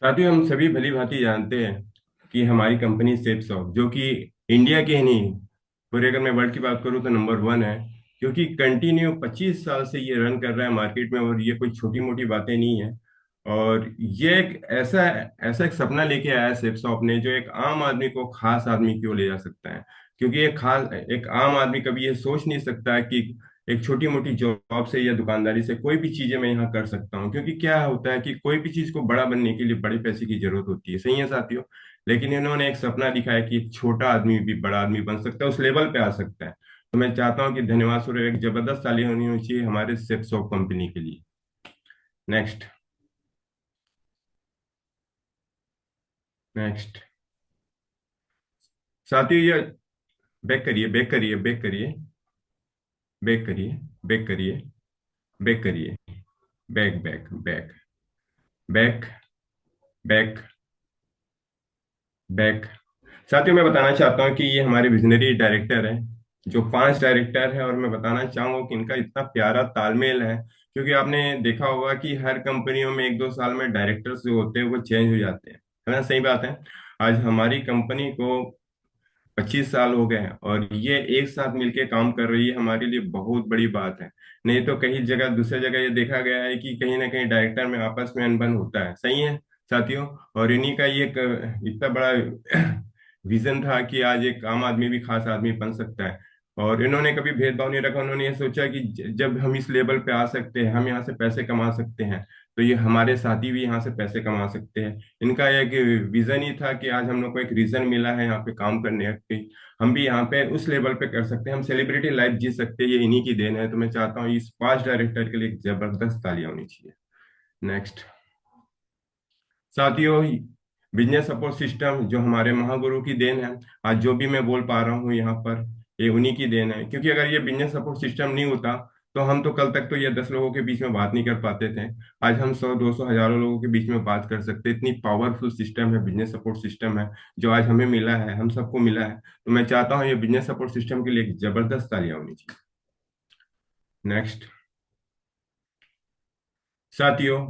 साथियों, हम सभी भली भांति जानते हैं कि हमारी कंपनी सेपसॉफ्ट, जो कि इंडिया की ही नहीं, पूरे अगर मैं वर्ल्ड की बात करूं तो नंबर वन है। क्योंकि कंटिन्यू 25 साल से ये रन कर रहा है मार्केट में, और ये कोई छोटी मोटी बातें नहीं है। और ये एक ऐसा ऐसा एक सपना लेके आया है सेपसॉफ्ट ने, जो एक आम आदमी को खास आदमी क्यों ले जा सकता है। क्योंकि एक आम आदमी कभी ये सोच नहीं सकता कि एक छोटी मोटी जॉब से या दुकानदारी से कोई भी चीजें मैं यहाँ कर सकता हूँ। क्योंकि क्या होता है कि कोई भी चीज को बड़ा बनने के लिए बड़े पैसे की जरूरत होती है, सही है साथियों। लेकिन इन्होंने एक सपना दिखाया कि एक छोटा आदमी भी बड़ा आदमी बन सकता है, उस लेवल पे आ सकता है। तो मैं चाहता हूँ कि धन्यवाद सूर्य, एक जबरदस्त ताली होनी चाहिए हमारे सेप्सॉप कंपनी के लिए। नेक्स्ट। नेक्स्ट। साथियों, ये बैक करिए, बैक करिए, बैक करिए, बैक करिए, बैक करिए, बैक करिए, back back back back back back. साथियों, मैं बताना चाहता हूँ कि ये हमारे विजनरी डायरेक्टर हैं, जो 5 डायरेक्टर हैं। और मैं बताना चाहूंगा कि इनका इतना प्यारा तालमेल है। क्योंकि आपने देखा होगा कि हर कंपनियों में 1-2 साल में डायरेक्टर्स जो होते हैं वो चेंज हो जाते हैं, है ना? सही बात है। आज हमारी कंपनी को 25 साल हो गए हैं, और ये एक साथ मिलके काम कर रही है, हमारे लिए बहुत बड़ी बात है। नहीं तो कहीं जगह, दूसरी जगह ये देखा गया है कि कहीं ना कहीं डायरेक्टर में आपस में अनबन होता है, सही है साथियों। और इन्हीं का ये इतना बड़ा विजन था कि आज एक आम आदमी भी खास आदमी बन सकता है। और इन्होंने कभी भेदभाव नहीं रखा। उन्होंने ये सोचा कि जब हम इस लेवल पे आ सकते हैं, हम यहाँ से पैसे कमा सकते हैं, तो ये हमारे साथी भी यहाँ से पैसे कमा सकते हैं। इनका एक विजन ही था कि आज हम लोग को एक रीजन मिला है यहाँ पे काम करने की, हम भी यहाँ पे उस लेवल पे कर सकते हैं, हम सेलिब्रिटी लाइफ जी सकते हैं। ये इन्हीं की देन है। तो मैं चाहता हूँ इस 5 डायरेक्टर के लिए एक जबरदस्त तालियां होनी चाहिए। नेक्स्ट। साथियों, बिजनेस सपोर्ट सिस्टम जो हमारे महागुरु की देन है, आज जो भी मैं बोल पा रहा हूँ यहाँ पर, ये उन्हीं की देन है। क्योंकि अगर ये बिजनेस सपोर्ट सिस्टम नहीं होता, तो हम तो कल तक तो ये 10 लोगों के बीच में बात नहीं कर पाते थे। आज हम 100-200 हजारों लोगों के बीच में बात कर सकते हैं। इतनी पावरफुल सिस्टम है, बिजनेस सपोर्ट सिस्टम है, जो आज हमें मिला है, हम सबको मिला है। तो मैं चाहता हूँ ये बिजनेस सपोर्ट सिस्टम के लिए एक जबरदस्त तालियां होनी चाहिए। नेक्स्ट। साथियों,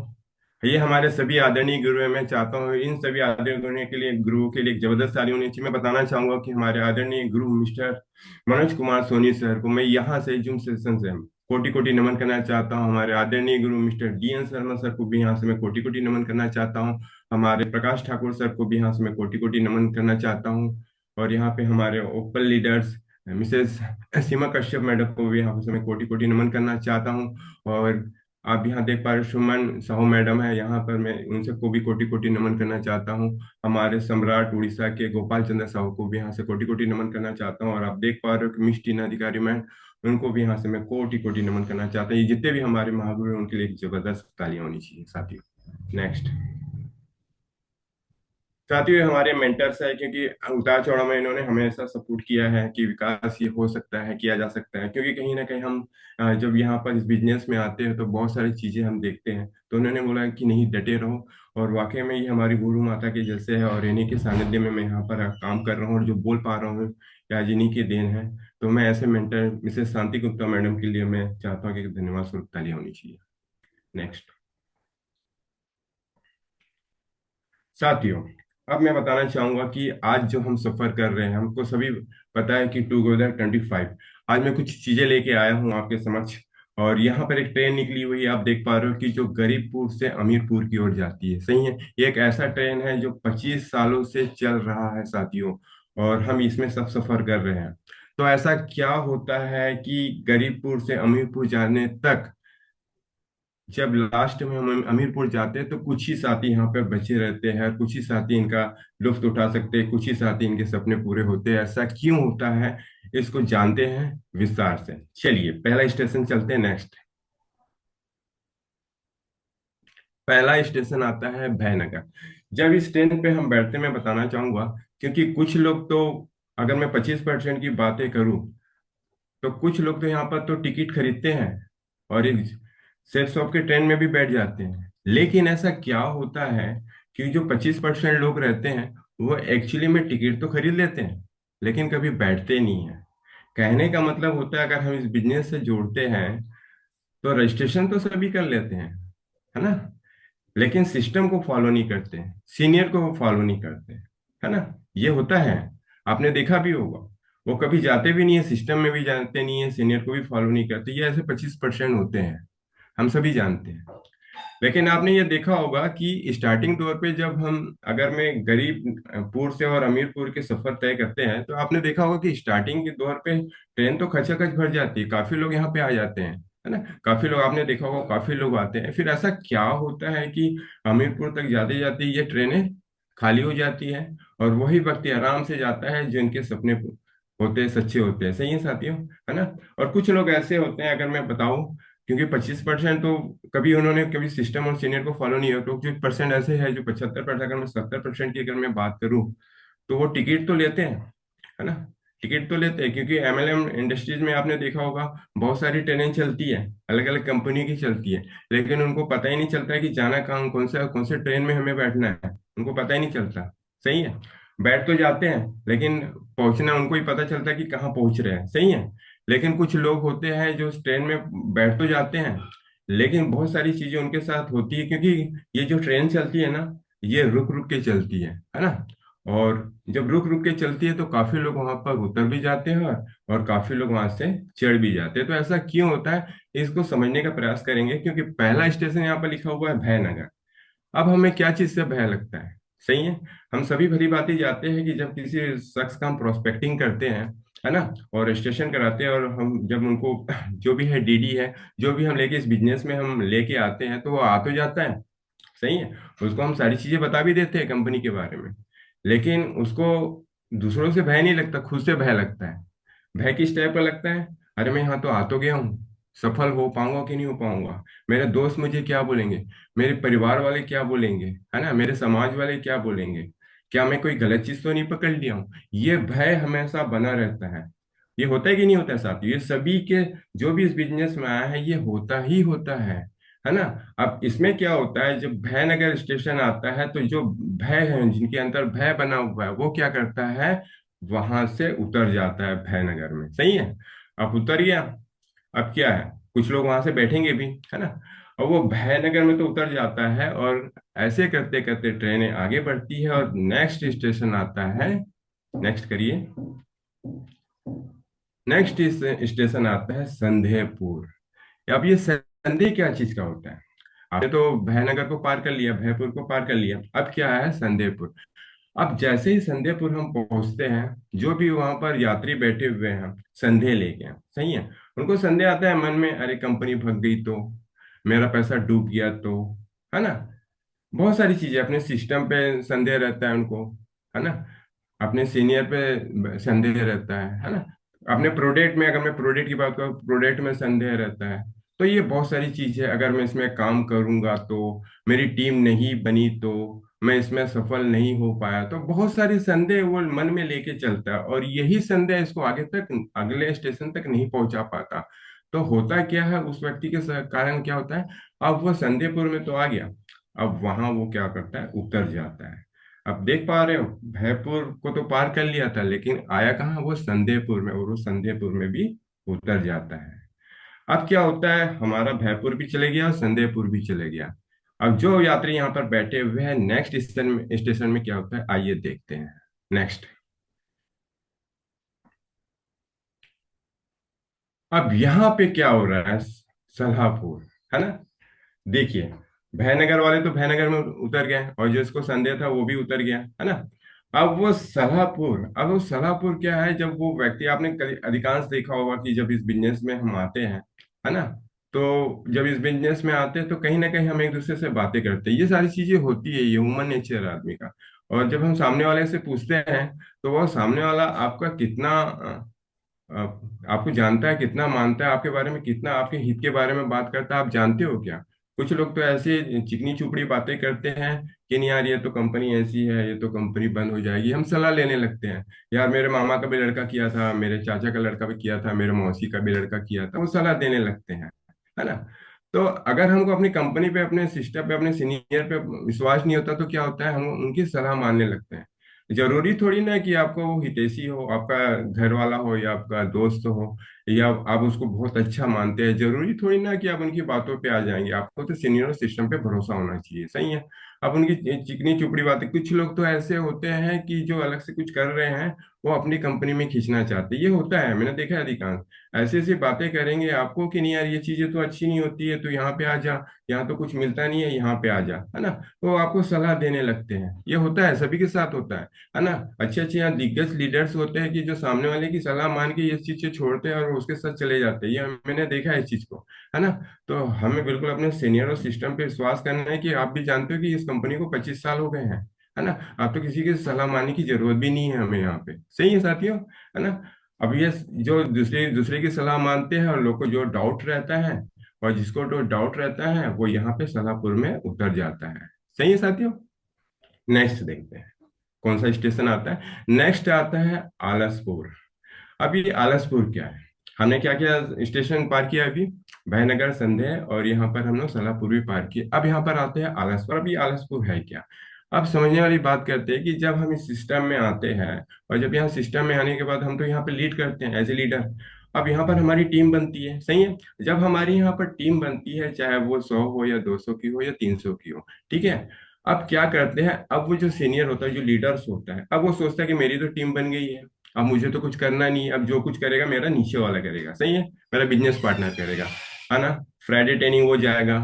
ये हमारे सभी आदरणीय गुरु हैं। मैं चाहता हूँ इन सभी आदरणीय गुरुओं के लिए एक जबरदस्त ताली होनी चाहिए। मैं बताना चाहूंगा कि हमारे आदरणीय गुरु मिस्टर मनोज कुमार सोनी सर को मैं यहाँ से जूम सेशन से कोटि कोटि नमन करना चाहता हूँ। हमारे आदरणीय गुरु मिस्टर DN शर्मा सर को भी यहाँ से मैं कोटि कोटि नमन करना चाहता हूँ। हमारे प्रकाश ठाकुर सर को भी यहाँ से मैं कोटि कोटि नमन करना चाहता हूँ। और यहाँ पे हमारे ओपन लीडर्स मिसेस सीमा कश्यप मैडम को भी यहाँ से मैं कोटि कोटि नमन करना चाहता हूँ। और आप यहाँ देख पा रहे सुमन साहू मैडम है यहाँ पर, मैं उन सबको भी कोटि कोटि नमन करना चाहता हूँ। हमारे सम्राट उड़ीसा के गोपाल चंद्र साहू को भी यहाँ से कोटि कोटि नमन करना चाहता हूँ। और आप देख पा रहे हो कि मिस टीना अधिकारी मैम, उनको भी यहाँ से मैं कोटि कोटि नमन करना चाहता हूँ। ये जितने भी हमारे महागुरु हैं उनके लिए एक जबरदस्त तालियां होनी चाहिए साथियों। नेक्स्ट। साथियों, ये हमारे मेंटर्स है। क्योंकि उतार चढ़ाव में इन्होंने हमेशा सपोर्ट किया है कि विकास ये हो सकता है, किया जा सकता है। क्योंकि कहीं ना कहीं हम जब यहाँ पर इस बिजनेस में आते हैं तो बहुत सारी चीजें हम देखते हैं। तो उन्होंने बोला कि नहीं, डटे रहो। और वाकई में ये हमारी गुरु माता के जैसे है, और इन्हीं के सानिध्य में मैं यहाँ पर काम कर रहा हूँ, और जो बोल पा रहा हूँ ये आज इन्हीं की देन है। तो मैं ऐसे मेंटर मिसेस शांति गुप्ता मैडम के लिए मैं चाहता हूँ कि धन्यवाद स्वरूप तालियां होनी चाहिए। नेक्स्ट। साथियों, अब मैं बताना चाहूंगा कि आज जो हम सफर कर रहे हैं, हमको सभी पता है कि टूगेदर 25, आज मैं कुछ चीजें लेके आया हूं आपके समक्ष। और यहाँ पर एक ट्रेन निकली हुई है, आप देख पा रहे हो कि जो गरीबपुर से अमीरपुर की ओर जाती है, सही है। ये एक ऐसा ट्रेन है जो 25 सालों से चल रहा है साथियों, और हम इसमें सब सफर कर रहे हैं। तो ऐसा क्या होता है कि गरीबपुर से अमीरपुर जाने तक, जब लास्ट में हम अमीरपुर जाते हैं, तो कुछ ही साथी यहाँ पे बचे रहते हैं, कुछ ही साथी इनका लुत्फ उठा सकते हैं, कुछ ही साथी इनके सपने पूरे होते हैं। ऐसा क्यों होता है, इसको जानते हैं विस्तार से। चलिए पहला स्टेशन चलते हैं। नेक्स्ट। पहला स्टेशन आता है भयनगर। जब इस ट्रेन पे हम बैठते हैं, मैं बताना चाहूंगा, क्योंकि कुछ लोग तो, अगर मैं 25% की बातें करूं, तो कुछ लोग तो यहाँ पर तो टिकट खरीदते हैं और एक सेफ शॉप के ट्रेन में भी बैठ जाते हैं। लेकिन ऐसा क्या होता है कि जो 25% लोग रहते हैं, वो एक्चुअली में टिकट तो खरीद लेते हैं, लेकिन कभी बैठते नहीं है। कहने का मतलब होता है, अगर हम इस बिजनेस से जोड़ते हैं, तो रजिस्ट्रेशन तो सभी कर लेते हैं, है ना? लेकिन सिस्टम को फॉलो नहीं करते हैं, सीनियर को फॉलो नहीं करते हैं, है ना। ये होता है, आपने देखा भी होगा। वो कभी जाते भी नहीं है, सिस्टम में भी जानते नहीं है, सीनियर को भी फॉलो नहीं करते। ये ऐसे 25% होते हैं, हम सभी जानते हैं। लेकिन आपने ये देखा होगा कि स्टार्टिंग दौर पे जब हम, अगर मैं गरीबपुर से और अमीरपुर के सफर तय करते हैं, तो आपने देखा होगा कि स्टार्टिंग के दौर पे ट्रेन तो खचाखच भर जाती है, काफी लोग यहाँ पे आ जाते हैं, है ना। काफी लोग, आपने देखा होगा काफी लोग आते हैं। फिर ऐसा क्या होता है कि हमीरपुर तक जाते जाते ये ट्रेनें खाली हो जाती है, और वही व्यक्ति आराम से जाता है जिनके सपने होते हैं, सच्चे होते हैं। सही है साथियों, है ना। और कुछ लोग ऐसे होते हैं, अगर मैं बताऊं, क्योंकि 25% तो कभी उन्होंने कभी सिस्टम और सीनियर को फॉलो नहीं किया, तो कुछ परसेंट ऐसे है जो 75%, अगर मैं 70% की अगर मैं बात करूं, तो वो टिकट तो लेते हैं, है ना। टिकट तो लेते हैं, क्योंकि एमएलएम इंडस्ट्रीज में आपने देखा होगा बहुत सारी ट्रेनें चलती है, अलग अलग कंपनी की चलती है। लेकिन उनको पता ही नहीं चलता है कि जाना कहाँ, कौन से ट्रेन में हमें बैठना है, उनको पता ही नहीं चलता। सही है। बैठ तो जाते हैं, लेकिन पहुंचना उनको ही पता चलता है कि कहाँ पहुंच रहे हैं। सही है। लेकिन कुछ लोग होते हैं जो ट्रेन में बैठ तो जाते हैं, लेकिन बहुत सारी चीजें उनके साथ होती है, क्योंकि ये जो ट्रेन चलती है ना, ये रुक रुक के चलती है ना। और जब रुक रुक के चलती है तो काफी लोग वहां पर उतर भी जाते हैं, और काफी लोग वहां से चढ़ भी जाते हैं। तो ऐसा क्यों होता है, इसको समझने का प्रयास करेंगे, क्योंकि पहला स्टेशन यहाँ पर लिखा हुआ है भयनगर। अब हमें क्या चीज से भय लगता है? सही है। हम सभी भली बातें जाते हैं कि जब किसी शख्स का हम प्रोस्पेक्टिंग करते हैं, है ना, और रजिस्ट्रेशन कराते हैं, और हम जब उनको जो भी है डीडी है, जो भी हम लेके इस बिजनेस में हम लेके आते हैं, तो वो आ तो जाता है। सही है। उसको हम सारी चीजें बता भी देते हैं कंपनी के बारे में, लेकिन उसको दूसरों से भय नहीं लगता, खुद से भय लगता है। भय किस टाइप का लगता है? अरे मैं यहाँ तो आ तो गया हूँ, सफल हो पाऊंगा कि नहीं हो पाऊंगा, मेरे दोस्त मुझे क्या बोलेंगे, मेरे परिवार वाले क्या बोलेंगे, है ना, मेरे समाज वाले क्या बोलेंगे, क्या मैं कोई गलत चीज तो नहीं पकड़ लिया हूँ। ये भय हमेशा बना रहता है। ये होता है कि नहीं होता है साथ, ये सभी के, जो भी इस बिजनेस में आया है, ये होता ही होता है ना। अब इसमें क्या होता है, जब भयनगर स्टेशन आता है, तो जो भय है, जिनके अंदर भय बना हुआ है, वो क्या करता है, वहां से उतर जाता है भयनगर में। सही है। अब उतर गया, अब क्या है, कुछ लोग वहां से बैठेंगे भी, है ना। और वो भयनगर में तो उतर जाता है, और ऐसे करते करते ट्रेनें आगे बढ़ती है, और नेक्स्ट स्टेशन आता है। नेक्स्ट करिए। नेक्स्ट स्टेशन आता है संदेहपुर। अब ये संदेह क्या चीज का होता है? आपने तो भयनगर को पार कर लिया, भयपुर को पार कर लिया, अब क्या है, संदेहपुर। अब जैसे ही संदेहपुर हम पहुंचते हैं, जो भी वहां पर यात्री बैठे हुए हैं संदेह लेके हैं, सही है, उनको संदेह आता है मन में, अरे कंपनी भग गई तो, मेरा पैसा डूब गया तो, है ना। बहुत सारी चीजें, अपने सिस्टम पे संदेह रहता है उनको, है ना। अपने सीनियर पे संदेह रहता है ना। अपने प्रोडक्ट में, अगर मैं प्रोडक्ट की बात करूँ, प्रोडक्ट में संदेह रहता है। तो ये बहुत सारी चीज है, अगर मैं इसमें काम करूंगा तो, मेरी टीम नहीं बनी तो, मैं इसमें सफल नहीं हो पाया तो, बहुत सारी संदेह वो मन में लेके चलता है, और यही संदेह इसको आगे तक, अगले स्टेशन तक नहीं पहुंचा पाता। तो होता क्या है उस व्यक्ति के कारण, क्या होता है, अब वो संदेहपुर में तो आ गया, अब वहां वो क्या करता है, उतर जाता है। अब देख पा रहे हो, भयपुर को तो पार कर लिया था, लेकिन आया कहाँ, वो संदेहपुर में, और वो संदेहपुर में भी उतर जाता है। अब क्या होता है, हमारा भयपुर भी चले गया और संदेहपुर भी चले गया। अब जो यात्री यहाँ पर बैठे हुए हैं, नेक्स्ट स्टेशन में क्या होता है, आइए देखते हैं। नेक्स्ट। अब यहाँ पे क्या हो रहा है, सल्हापुर, है ना। देखिए, भयनगर वाले तो भयनगर में उतर गए, और जो इसको संदेह था वो भी उतर गया, है ना। अब वो सलाहपुर क्या है, जब वो व्यक्ति, आपने अधिकांश देखा होगा कि जब इस बिजनेस में हम आते हैं, है ना, तो जब इस बिजनेस में आते हैं तो कहीं ना कहीं हम एक दूसरे से बातें करते हैं, ये सारी चीजें होती है, ये ह्यूमन नेचर है आदमी का। और जब हम सामने वाले से पूछते हैं, तो वो सामने वाला आपका कितना आपको जानता है, कितना मानता है आपके बारे में, कितना आपके हित के बारे में बात करता है, आप जानते हो क्या? कुछ लोग तो ऐसे चिकनी चुपड़ी बातें करते हैं कि नहीं यार, ये तो कंपनी ऐसी है, ये तो कंपनी बंद हो जाएगी, हम सलाह लेने लगते हैं। यार मेरे मामा का भी लड़का किया था, मेरे चाचा का लड़का भी किया था, मेरे मौसी का भी लड़का किया था, वो सलाह देने लगते हैं, है ना। तो अगर हमको अपनी कंपनी पे, अपने सिस्टम पे, अपने सीनियर पे विश्वास नहीं होता, तो क्या होता है, हम उनकी सलाह मानने लगते हैं। जरूरी थोड़ी ना है कि आपको वो हितैषी हो, आपका घर वाला हो या आपका दोस्त हो, या आप उसको बहुत अच्छा मानते हैं, जरूरी थोड़ी ना कि आप उनकी बातों पे आ जाएंगे। आपको तो सीनियर सिस्टम पे भरोसा होना चाहिए, सही है। अब उनकी चिकनी चुपड़ी बातें, कुछ लोग तो ऐसे होते हैं कि जो अलग से कुछ कर रहे हैं वो अपनी कंपनी में खींचना चाहते हैं, ये होता है, मैंने देखा है अधिकांश। ऐसी ऐसी बातें करेंगे आपको कि नहीं यार ये चीजें तो अच्छी नहीं होती है, तो यहाँ पे आ जा, यहाँ तो कुछ मिलता नहीं है, यहाँ पे आ जा, है ना। तो आपको सलाह देने लगते हैं, ये होता है, सभी के साथ होता है ना। अच्छे अच्छे यहाँ दिग्गज लीडर्स होते हैं कि जो सामने वाले की सलाह मान के ये चीजें छोड़ते हैं और उसके साथ चले जाते हैं, ये मैंने देखा है इस चीज को, है ना। तो हमें बिल्कुल अपने सीनियर और सिस्टम पे विश्वास करना है कि आप भी जानते हो कि इस कंपनी को 25 साल हो गए हैं, है ना। आप तो किसी की सलाह मानने की जरूरत भी नहीं है हमें यहाँ पे, सही है साथियों, है ना। अब ये जो दूसरे दूसरे की सलाह मानते हैं और लोग को जो डाउट रहता है, और जिसको जो डाउट रहता है वो यहाँ पे सलाहपुर में उतर जाता है, सही है साथियों। नेक्स्ट देखते हैं कौन सा स्टेशन आता है। नेक्स्ट आता है आलसपुर। अब ये आलसपुर क्या है, हमने क्या क्या स्टेशन पार किया अभी, भयनगर, संदेह, और यहाँ पर हम लोग सलाहपुर भी पार किए। अब यहाँ पर आते हैं आलसपुर। अब ये आलसपुर है क्या। अब समझने वाली बात करते हैं कि जब हम इस सिस्टम में आते हैं, और जब यहाँ सिस्टम में आने के बाद हम तो यहाँ पे लीड करते हैं एज ए लीडर। अब यहाँ पर हमारी टीम बनती है, सही है। जब हमारी यहाँ पर टीम बनती है, चाहे वो 100 हो या 200 की हो या 300 की हो, ठीक है। अब क्या करते हैं, अब वो जो सीनियर होता है, जो लीडर्स होता है, अब वो सोचता है कि मेरी तो टीम बन गई है, अब मुझे तो कुछ करना नहीं है, अब जो कुछ करेगा मेरा नीचे वाला करेगा, सही है, मेरा बिजनेस पार्टनर करेगा, है ना। फ्राइडे ट्रेनिंग वो जाएगा,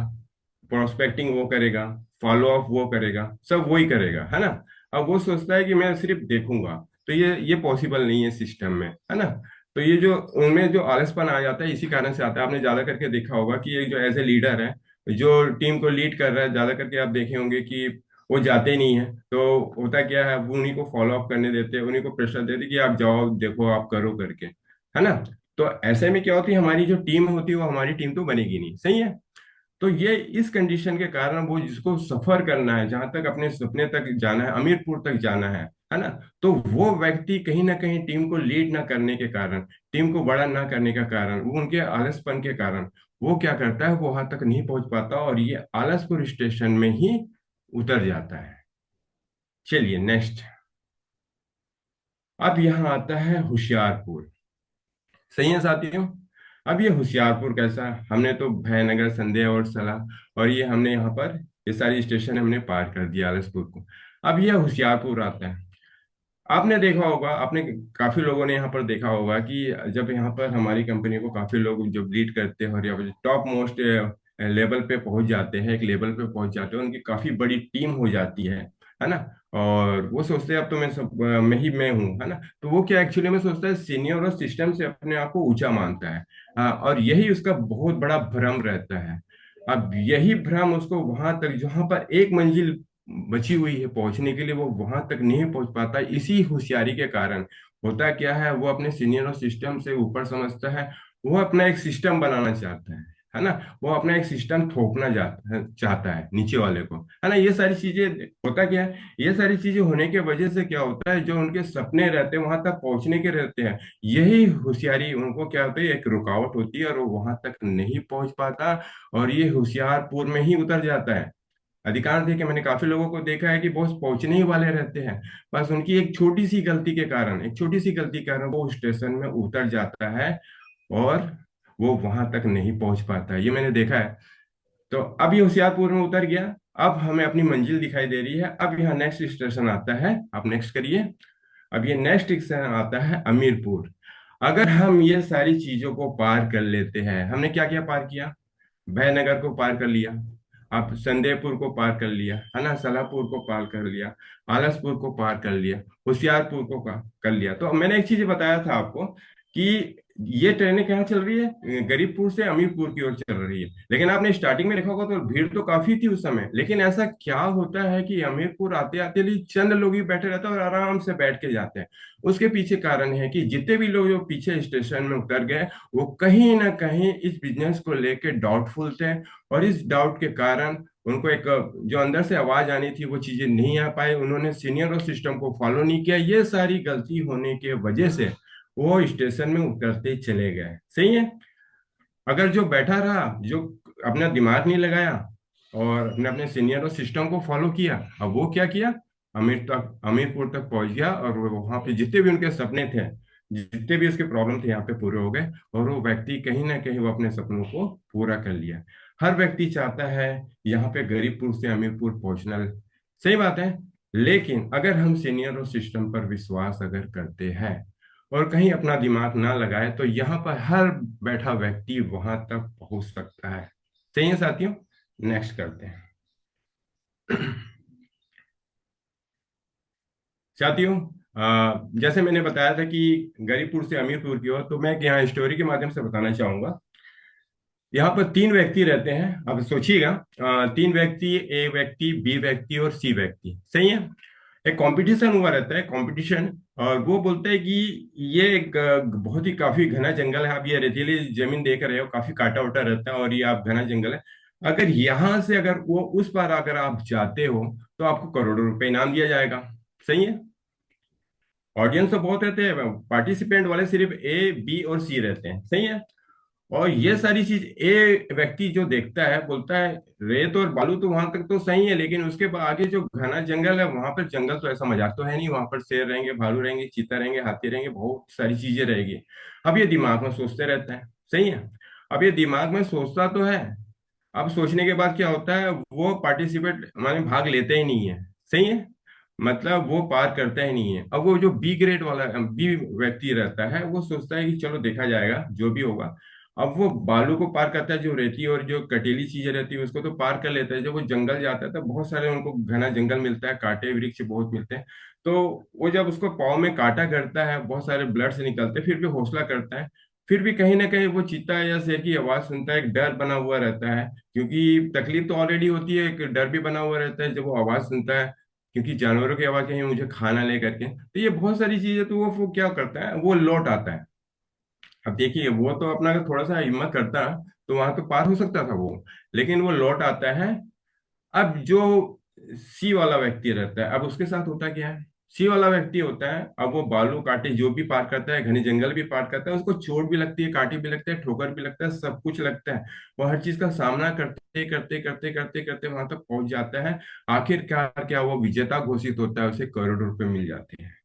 प्रोस्पेक्टिंग वो करेगा, फॉलो अप वो करेगा, सब वही करेगा, है ना। अब वो सोचता है कि मैं सिर्फ देखूंगा, तो ये पॉसिबल नहीं है सिस्टम में, है ना। तो ये जो उनमें जो आलसपन आ जाता है इसी कारण से आता है। आपने ज्यादा करके देखा होगा कि ये जो एज ए लीडर है, जो टीम को लीड कर रहा है, ज्यादा करके आप देखे होंगे कि वो जाते ही नहीं है। तो होता क्या है, वो उन्हीं को फॉलो अप करने देते हैं, उन्हीं को प्रेशर देते कि आप जाओ देखो आप करो करके, है ना। तो ऐसे में क्या होती है, हमारी जो टीम होती है वो हमारी टीम तो बनेगी नहीं, सही है। तो ये इस कंडीशन के कारण वो जिसको सफर करना है, जहां तक अपने सपने तक जाना है, अमीरपुर तक जाना है ना। तो वो व्यक्ति कहीं ना कहीं टीम को लीड ना करने के कारण, टीम को बड़ा ना करने का कारण, वो उनके आलसपन के कारण वो क्या करता है, वो वहां तक नहीं पहुंच पाता और ये आलसपुर स्टेशन में ही उतर जाता है। चलिए नेक्स्ट। अब यहाँ आता है होशियारपुर, सही है साथियों। अब ये होशियारपुर कैसा, हमने तो भयनगर, संदेह और सलाह, और ये हमने यहाँ पर ये सारी स्टेशन हमने पार कर दिया आलसपुर को। अब ये होशियारपुर आता है। आपने देखा होगा, आपने काफी लोगों ने यहाँ पर देखा होगा कि जब यहाँ पर हमारी कंपनी को काफी लोग जब लीड करते हैं और यहाँ पर टॉप मोस्ट लेवल पे पहुंच जाते हैं, एक लेवल पे पहुंच जाते हैं, उनकी काफी बड़ी टीम हो जाती है ना। और वो सोचते हैं अब तो मैं सब मैं ही मैं हूँ, है ना। तो वो क्या एक्चुअली में सोचता है, सीनियर और सिस्टम से अपने आप को ऊंचा मानता है। और यही उसका बहुत बड़ा भ्रम रहता है। अब यही भ्रम उसको वहां तक, जहां पर एक मंजिल बची हुई है पहुंचने के लिए, वो वहां तक नहीं पहुंच पाता। इसी होशियारी के कारण होता क्या है, वो अपने सीनियर और सिस्टम से ऊपर समझता है, वो अपना एक सिस्टम बनाना चाहता है ना। वो अपना एक सिस्टम थोपना चाहता है नीचे वाले को, है ना। ये सारी चीजें, होता क्या है, ये सारी चीजें होने के वजह से क्या होता है, जो उनके सपने रहते हैं वहां तक पहुंचने के रहते हैं, यही होशियारी उनको क्या होती है, एक रुकावट होती है और वो वहां तक नहीं पहुंच पाता, और ये होशियारपुर में ही उतर जाता है। अधिकांश देखे मैंने काफी लोगों को देखा है कि बहुत पहुंचने ही वाले रहते हैं, बस उनकी एक छोटी सी गलती के कारण, एक छोटी सी गलती के कारण वो स्टेशन में उतर जाता है और वो वहां तक नहीं पहुंच पाता है, ये मैंने देखा है। तो अब ये होशियारपुर में उतर गया, अब हमें अपनी मंजिल दिखाई दे रही है। अब यहाँ नेक्स्ट स्टेशन आता है, आप नेक्स्ट करिए। अब ये नेक्स्ट स्टेशन आता है अमीरपुर। अगर हम ये सारी चीजों को पार कर लेते हैं, हमने क्या क्या पार किया, भयनगर को पार कर लिया, आप संदेहपुर को पार कर लिया, है ना, सलाहपुर को पार कर लिया, आलसपुर को पार कर लिया, होशियारपुर को कर लिया। तो मैंने एक चीज बताया था आपको कि ये ट्रेनें कहाँ चल रही है, गरीबपुर से अमीरपुर की ओर चल रही है। लेकिन आपने स्टार्टिंग में देखा होगा तो भीड़ तो काफी थी उस समय, लेकिन ऐसा क्या होता है कि अमीरपुर आते आते लिए चंद लोग ही बैठे रहते हैं और आराम से बैठ के जाते हैं। उसके पीछे कारण है कि जितने भी लोग जो पीछे स्टेशन में उतर गए, वो कहीं ना कहीं इस बिजनेस को लेके डाउटफुल थे, और इस डाउट के कारण उनको एक जो अंदर से आवाज आनी थी वो चीजें नहीं आ पाई, उन्होंने सीनियर और सिस्टम को फॉलो नहीं किया। ये सारी गलती होने के वजह से वो स्टेशन में उतरते चले गए, सही है। अगर जो बैठा रहा, जो अपना दिमाग नहीं लगाया और अपने अपने सीनियर और सिस्टम को फॉलो किया, अब वो क्या किया, अमीरपुर तक पहुंच गया, और वो वहां पे जितने भी उनके सपने थे जितने भी उसके प्रॉब्लम थे यहाँ पे पूरे हो गए, और वो व्यक्ति कहीं ना कहीं वो अपने सपनों को पूरा कर लिया। हर व्यक्ति चाहता है यहाँ पे गरीबपुर से अमीरपुर पहुंचना, सही बात है। लेकिन अगर हम सीनियर और सिस्टम पर विश्वास अगर करते हैं और कहीं अपना दिमाग ना लगाए, तो यहाँ पर हर बैठा व्यक्ति वहां तक पहुंच सकता है। सही है साथियों, नेक्स्ट करते हैं। साथियों, जैसे मैंने बताया था कि गरीबपुर से अमीरपुर की ओर, तो मैं यहाँ स्टोरी के माध्यम से बताना चाहूंगा। यहाँ पर तीन व्यक्ति रहते हैं, अब सोचिएगा। तीन व्यक्ति, ए व्यक्ति, बी व्यक्ति और सी व्यक्ति, सही है। एक कंपटीशन हुआ रहता है, कंपटीशन। और वो बोलते हैं कि ये एक बहुत ही काफी घना जंगल है, आप ये रेतीली जमीन देख रहे हो, काफी काटा उटा रहता है, और ये आप घना जंगल है। अगर यहाँ से अगर वो उस पार अगर आप जाते हो, तो आपको करोड़ों रुपए इनाम दिया जाएगा। सही है। ऑडियंस तो बहुत रहते हैं, पार्टिसिपेंट वाले सिर्फ ए बी और सी रहते हैं, सही है। और ये सारी चीज ए व्यक्ति जो देखता है, बोलता है रेत और बालू तो वहां तक तो सही है, लेकिन उसके बाद आगे जो घना जंगल है, वहां पर जंगल तो ऐसा मजाक तो है नहीं, वहां पर शेर रहेंगे, भालू रहेंगे, चीता रहेंगे, हाथी रहेंगे, बहुत सारी चीजें रहेगी। अब ये दिमाग में सोचते रहता है, सही है। अब ये दिमाग में सोचता तो है, अब सोचने के बाद क्या होता है, वो पार्टिसिपेट माने भाग लेते ही नहीं है, सही है। मतलब वो पार करता ही नहीं है। अब वो जो बी ग्रेड वाला बी व्यक्ति रहता है, वो सोचता है कि चलो देखा जाएगा जो भी होगा। अब वो बालू को पार करता है, जो रेती और जो कटीली चीजें रहती है उसको तो पार कर लेता है। जब वो जंगल जाता है तो बहुत सारे उनको घना जंगल मिलता है, कांटे वृक्ष बहुत मिलते हैं। तो वो जब उसको पाँव में कांटा करता है, बहुत सारे ब्लड से निकलते हैं, फिर भी हौसला करता है। फिर भी कहीं ना कहीं वो चीता या शेर की आवाज सुनता है, एक डर बना हुआ रहता है, क्योंकि तकलीफ तो ऑलरेडी होती है, एक डर भी बना हुआ रहता है जब वो आवाज सुनता है, क्योंकि जानवरों की आवाज कहीं मुझे खाना ले करके। तो ये बहुत सारी चीजें, तो वो क्या करता है, वो लौट आता है। अब देखिए, वो तो अपना अगर थोड़ा सा हिम्मत करता तो वहां तो पार हो सकता था वो, लेकिन वो लौट आता है। अब जो सी वाला व्यक्ति रहता है, अब उसके साथ होता क्या है, सी वाला व्यक्ति होता है, अब वो बालू कांटे जो भी पार करता है, घने जंगल भी पार करता है, उसको चोट भी लगती है, कांटे भी लगते हैं, ठोकर भी लगता है, सब कुछ लगता है। वो हर चीज का सामना करते करते करते करते करते वहां तक पहुंच जाता है। आखिरकार क्या, वो विजेता घोषित होता है, उसे करोड़ों रुपए मिल जाते हैं।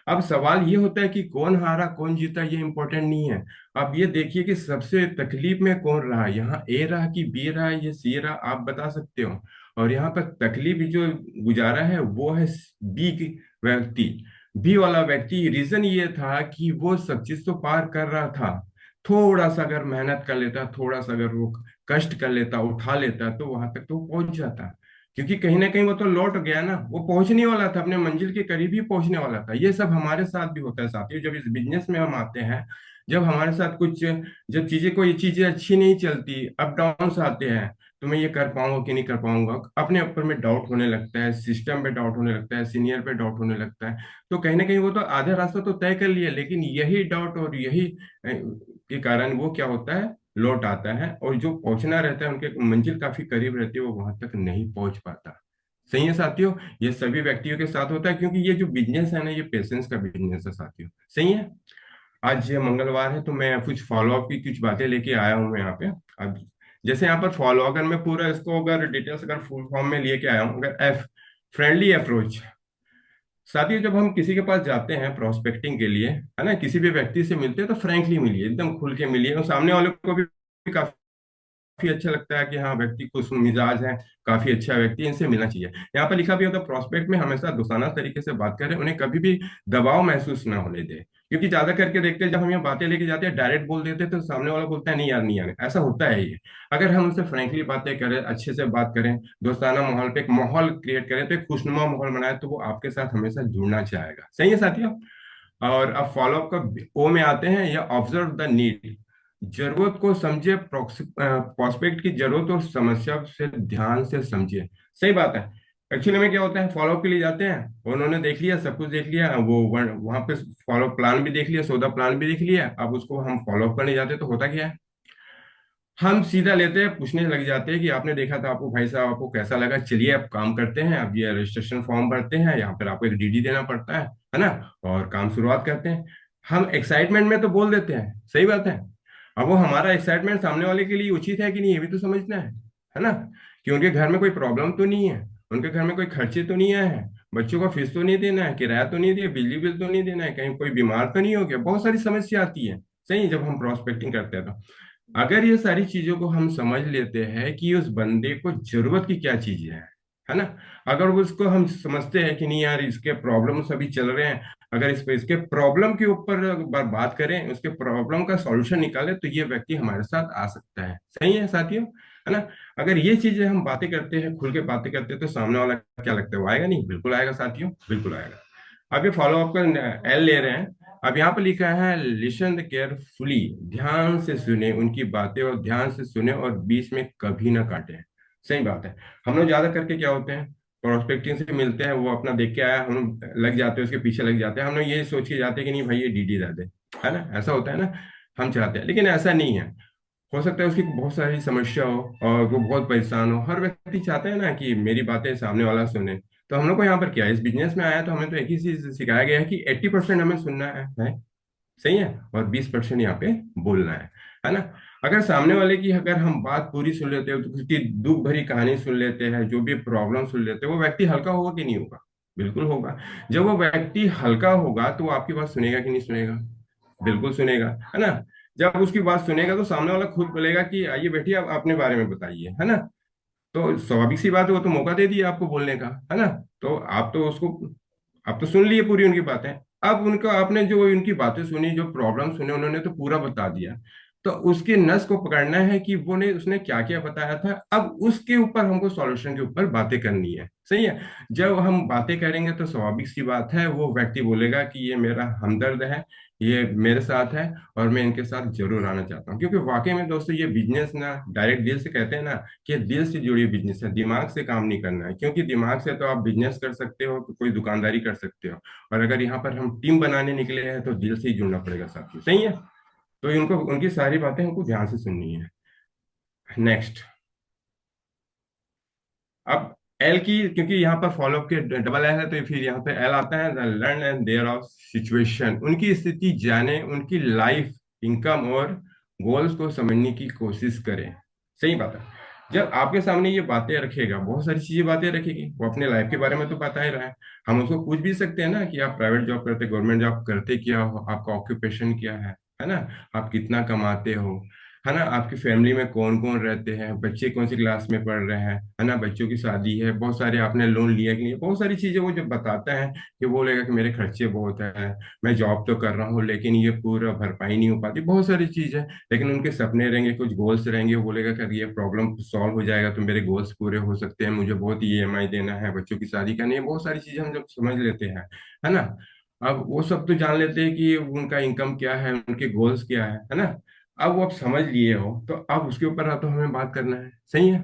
अब सवाल ये होता है कि कौन हारा कौन जीता, ये इंपॉर्टेंट नहीं है। अब ये देखिए कि सबसे तकलीफ में कौन रहा, यहाँ ए रहा कि बी रहा, ये सी रहा, आप बता सकते हो। और यहाँ पर तकलीफ जो गुजारा है वो है बी की व्यक्ति। बी वाला व्यक्ति, रीजन ये था कि वो सब चीज तो पार कर रहा था, थोड़ा सा अगर मेहनत कर लेता, थोड़ा सा अगर वो कष्ट कर लेता, उठा लेता, तो वहां तक तो पहुंच जाता। क्योंकि कहीं ना कहीं वो तो लौट गया ना, वो पहुंचने वाला था, अपने मंजिल के करीब ही पहुंचने वाला था। ये सब हमारे साथ भी होता है साथियों, जब इस बिजनेस में हम आते हैं, जब हमारे साथ कुछ, जब चीजें, कोई चीजें अच्छी नहीं चलती, अप डाउन आते हैं, तो मैं ये कर पाऊंगा कि नहीं कर पाऊंगा, अपने ऊपर में डाउट होने लगता है, सिस्टम पे डाउट होने लगता है, सीनियर पे डाउट होने लगता है। तो कहीं ना कहीं वो तो आधा रास्ता तो तय कर लिया, लेकिन यही डाउट और यही के कारण वो क्या होता है, लौट आता है, और जो पहुंचना रहता है, उनके मंजिल काफी करीब रहती है, वो वहां तक नहीं पहुंच पाता। सही है साथियों, ये सभी व्यक्तियों के साथ होता है, क्योंकि ये जो बिजनेस है ना, ये पेशेंस का बिजनेस है साथियों, सही है। आज ये मंगलवार है, तो मैं कुछ फॉलो अप की कुछ बातें लेके आया हूँ मैं यहाँ पे। अब जैसे यहाँ पर फॉलो, अगर मैं पूरा इसको अगर डिटेल्स अगर फुल फॉर्म में लेके आया हूँ, अगर एफ, फ्रेंडली अप्रोच। साथियों, जब हम किसी के पास जाते हैं प्रोस्पेक्टिंग के लिए, है ना, किसी भी व्यक्ति से मिलते हैं, तो फ्रैंकली मिलिए, एकदम खुल के मिलिए, और सामने वाले को भी काफी अच्छा लगता है कि हाँ व्यक्ति खुश मिजाज है, काफी अच्छा व्यक्ति है, इनसे मिलना चाहिए। यहाँ पर लिखा भी होता है, प्रोस्पेक्ट में हमेशा दोस्ताना तरीके से बात करें, उन्हें कभी भी दबाव महसूस ना होने दे। क्योंकि ज्यादा करके देखते हैं, जब हम ये बातें लेके जाते हैं, डायरेक्ट बोल देते हैं, तो सामने वाला बोलता है नहीं यार, नहीं यार, ऐसा होता है ये। अगर हम उनसे फ्रेंकली बातें करें, अच्छे से बात करें, दोस्ताना माहौल पे एक माहौल क्रिएट करें, तो एक खुशनुमा माहौल बनाए, तो वो आपके साथ हमेशा जुड़ना चाहेगा। सही है साथियों। और अब फॉलोअप का ओ में आते हैं, या ऑब्जर्व द नीड, जरूरत को समझे, प्रोस्पेक्ट की जरूरत और समस्या से ध्यान से समझिए। सही बात है। एक्चुअली में क्या होता है, फॉलोअप के लिए जाते हैं, उन्होंने देख लिया, सब कुछ देख लिया, वो वहां पे फॉलो प्लान भी देख लिया, सौदा प्लान भी देख लिया, अब उसको हम फॉलोअप करने जाते हैं, तो होता क्या है, हम सीधा लेते हैं, पूछने लग जाते हैं कि आपने देखा था, आपको भाई साहब आपको कैसा लगा, चलिए अब काम करते हैं, अब ये रजिस्ट्रेशन फॉर्म भरते हैं, यहाँ पर आपको एक डीडी देना पड़ता है ना, और काम शुरुआत करते हैं। हम एक्साइटमेंट में तो बोल देते हैं, सही बात है। अब वो हमारा एक्साइटमेंट सामने वाले के लिए उचित है कि नहीं, ये भी तो समझना है ना, कि उनके घर में कोई प्रॉब्लम तो नहीं है, उनके घर में कोई खर्चे तो नहीं आए हैं, बच्चों का फीस तो नहीं देना है, किराया तो नहीं दिया, बिजली बिल तो नहीं देना है, कहीं कोई बीमार तो नहीं हो गया, बहुत सारी समस्या आती है। सही है, जब हम प्रोस्पेक्टिंग करते हैं तो अगर ये सारी चीजों को हम समझ लेते हैं कि उस बंदे को जरूरत की क्या चीज है ना, अगर उसको हम समझते हैं कि नहीं यार इसके प्रॉब्लम्स अभी चल रहे हैं, अगर इस पे इसके प्रॉब्लम के ऊपर बात करें, उसके प्रॉब्लम का सॉल्यूशन निकालें, तो ये व्यक्ति हमारे साथ आ सकता है। सही है साथियों, है ना। अगर ये चीजें हम बातें करते हैं, खुल के बातें करते हैं, तो सामने वाला क्या लगता है, वो आएगा नहीं? बिल्कुल आएगा साथियों, बिल्कुल आएगा। अब ये फॉलो अप का एल ले रहे हैं। अब यहाँ पर लिखा है लिसन केयरफुली, ध्यान से सुने उनकी बातें, और ध्यान से सुने और बीच में कभी ना काटे। सही बात है। हम लोग ज्यादा करके क्या होते हैं, प्रोस्पेक्टिंग से मिलते हैं, वो अपना देख के आया, हम लग जाते हैं उसके पीछे, लग जाते हैं, हम लोग ये सोच के जाते हैं कि नहीं भाई ये डीडी दे दे, है ना, ऐसा होता है ना, हम चाहते हैं, लेकिन ऐसा नहीं है। हो सकता है उसकी बहुत सारी समस्या हो और वो बहुत परेशान हो, हर व्यक्ति चाहता है ना कि मेरी बातें सामने वाला सुने। तो हम लोग को यहाँ पर क्या है, इस बिजनेस में आया तो हमें तो एक ही चीज सिखाया गया है कि 80% हमें सुनना है। सही है, और 20% यहाँ पे बोलना है ना। अगर सामने वाले की अगर हम बात पूरी सुन लेते हैं, तो उसकी दुख भरी कहानी सुन लेते हैं, जो भी प्रॉब्लम सुन लेते हैं, वो व्यक्ति हल्का होगा कि नहीं होगा? बिल्कुल होगा। जब वो व्यक्ति हल्का होगा तो वो आपकी बात सुनेगा कि नहीं सुनेगा? बिल्कुल सुनेगा, है ना। जब उसकी बात सुनेगा तो सामने वाला खुद बोलेगा कि आइए बैठिए, आप अपने बारे में बताइए, है ना। तो स्वाभाविक सी बात है, वो तो मौका दे दिया आपको बोलने का, है ना। तो आप तो सुन लिए पूरी उनकी बातें। अब उनका आपने जो उनकी बातें सुनी, जो प्रॉब्लम सुने, उन्होंने तो पूरा बता दिया। तो उसके नस को पकड़ना है कि वो ने उसने क्या क्या बताया था, अब उसके ऊपर हमको सॉल्यूशन के ऊपर बातें करनी है। सही है। जब हम बातें करेंगे तो स्वाभाविक सी बात है, वो व्यक्ति बोलेगा कि ये मेरा हमदर्द है, ये मेरे साथ है, और मैं इनके साथ जरूर आना चाहता हूँ। क्योंकि वाकई में दोस्तों ये बिजनेस ना डायरेक्ट डील से कहते हैं ना, कि दिल से जुड़ी बिजनेस है, दिमाग से काम नहीं करना है। क्योंकि दिमाग से तो आप बिजनेस कर सकते हो, तो कोई दुकानदारी कर सकते हो, और अगर यहाँ पर हम टीम बनाने निकले हैं तो दिल से ही जुड़ना पड़ेगा साथियों। सही है। तो इनको उनकी सारी बातें हमको ध्यान से सुननी है। नेक्स्ट। अब एल की, क्योंकि यहाँ पर फॉलोअप के डबल एल है, तो फिर यहाँ पे एल आता है, learn and there of situation, उनकी स्थिति जाने, उनकी लाइफ, इनकम और गोल्स को समझने की कोशिश करें। सही बात है। जब आपके सामने ये बातें रखेगा, बहुत सारी चीजें बातें रखेगी, वो अपने लाइफ के बारे में तो बता ही रहा है। हम उसको पूछ भी सकते हैं ना कि आप प्राइवेट जॉब करते, गवर्नमेंट जॉब करते क्या हो, आपका ऑक्यूपेशन क्या है ना, आप कितना कमाते हो, है ना, आपकी फैमिली में कौन कौन रहते हैं, बच्चे कौन सी क्लास में पढ़ रहे हैं, है ना, बच्चों की शादी है, बहुत सारे आपने लोन लिया कि नहीं, बहुत सारी चीजें वो जब बताता है कि वो बोलेगा कि मेरे खर्चे बहुत है, मैं जॉब तो कर रहा हूँ लेकिन ये पूरा भरपाई नहीं हो पाती, बहुत सारी चीजें। लेकिन उनके सपने रहेंगे, कुछ गोल्स रहेंगे, वो बोलेगा कि ये प्रॉब्लम सॉल्व हो जाएगा तो मेरे गोल्स पूरे हो सकते हैं, मुझे बहुत ईएमआई देना है, बच्चों की शादी करनी है, बहुत सारी चीजें हम जब समझ लेते हैं, है ना। अब वो सब तो जान लेते हैं कि उनका इनकम क्या है, उनके गोल्स क्या है ना। अब वो आप समझ लिए हो, तो अब उसके ऊपर तो हमें बात करना है। सही है।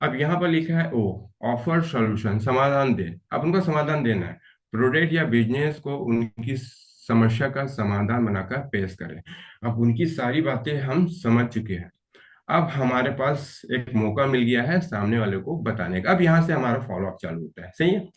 अब यहाँ पर लिखा है ओ ऑफर सॉल्यूशन, समाधान दे। अब उनको समाधान देना है, प्रोडक्ट या बिजनेस को उनकी समस्या का समाधान बनाकर पेश करें। अब उनकी सारी बातें हम समझ चुके हैं, अब हमारे पास एक मौका मिल गया है सामने वाले को बताने का। अब यहाँ से हमारा फॉलो अप चालू होता है। सही है।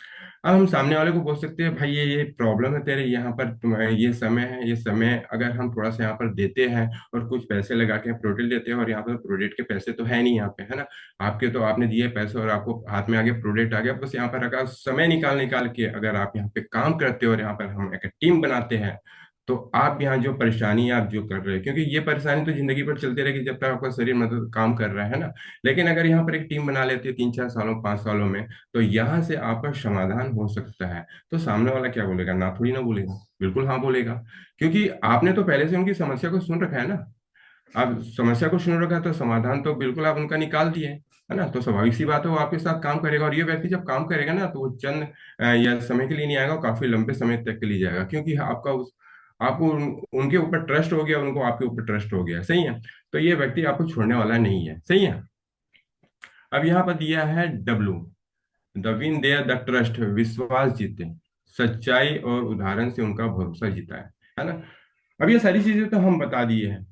अब हम सामने वाले को बोल सकते हैं भाई ये प्रॉब्लम है तेरे यहाँ पर, तुम्हारे ये समय है, ये समय अगर हम थोड़ा सा यहाँ पर देते हैं और कुछ पैसे लगा के प्रोडक्ट देते हैं, और यहाँ पर प्रोडक्ट के पैसे तो है नहीं यहाँ पे, है ना, आपके तो आपने दिए पैसे और आपको हाथ में आगे प्रोडक्ट आ गया, बस यहाँ पर अगर समय निकाल निकाल के अगर आप यहाँ पे काम करते हो और यहाँ पर हम एक टीम बनाते हैं, तो आप यहाँ जो परेशानी आप जो कर रहे हैं, क्योंकि ये परेशानी तो जिंदगी भर चलती रहेगी जब तक आपका शरीर मतलब काम कर रहा है ना। लेकिन अगर यहाँ पर एक टीम बना लेते हैं 3 4 सालों 5 सालों में, तो यहाँ से आपका समाधान हो सकता है। तो सामने वाला क्या बोलेगा, ना थोड़ी ना बोलेगा, बिल्कुल हाँ बोलेगा। क्योंकि आपने तो पहले से उनकी समस्या को सुन रखा है ना। अब समस्या को सुन रखा है तो समाधान तो बिल्कुल आप उनका निकाल दिए, है ना। तो स्वाभाविक सी बात है वो आपके साथ काम करेगा, और ये व्यक्ति जब काम करेगा ना, तो वो चंद या समय के लिए नहीं आएगा, वो काफी लंबे समय तक के लिए जाएगा, क्योंकि आपको उनके ऊपर ट्रस्ट हो गया, उनको आपके ऊपर ट्रस्ट हो गया। सही है। तो ये व्यक्ति आपको छोड़ने वाला नहीं है। सही है। अब यहाँ पर दिया है W, the win their the trust, विश्वास जीते, सच्चाई और उदाहरण से उनका भरोसा जीता है ना। अब ये सारी चीजें तो हम बता दिए हैं।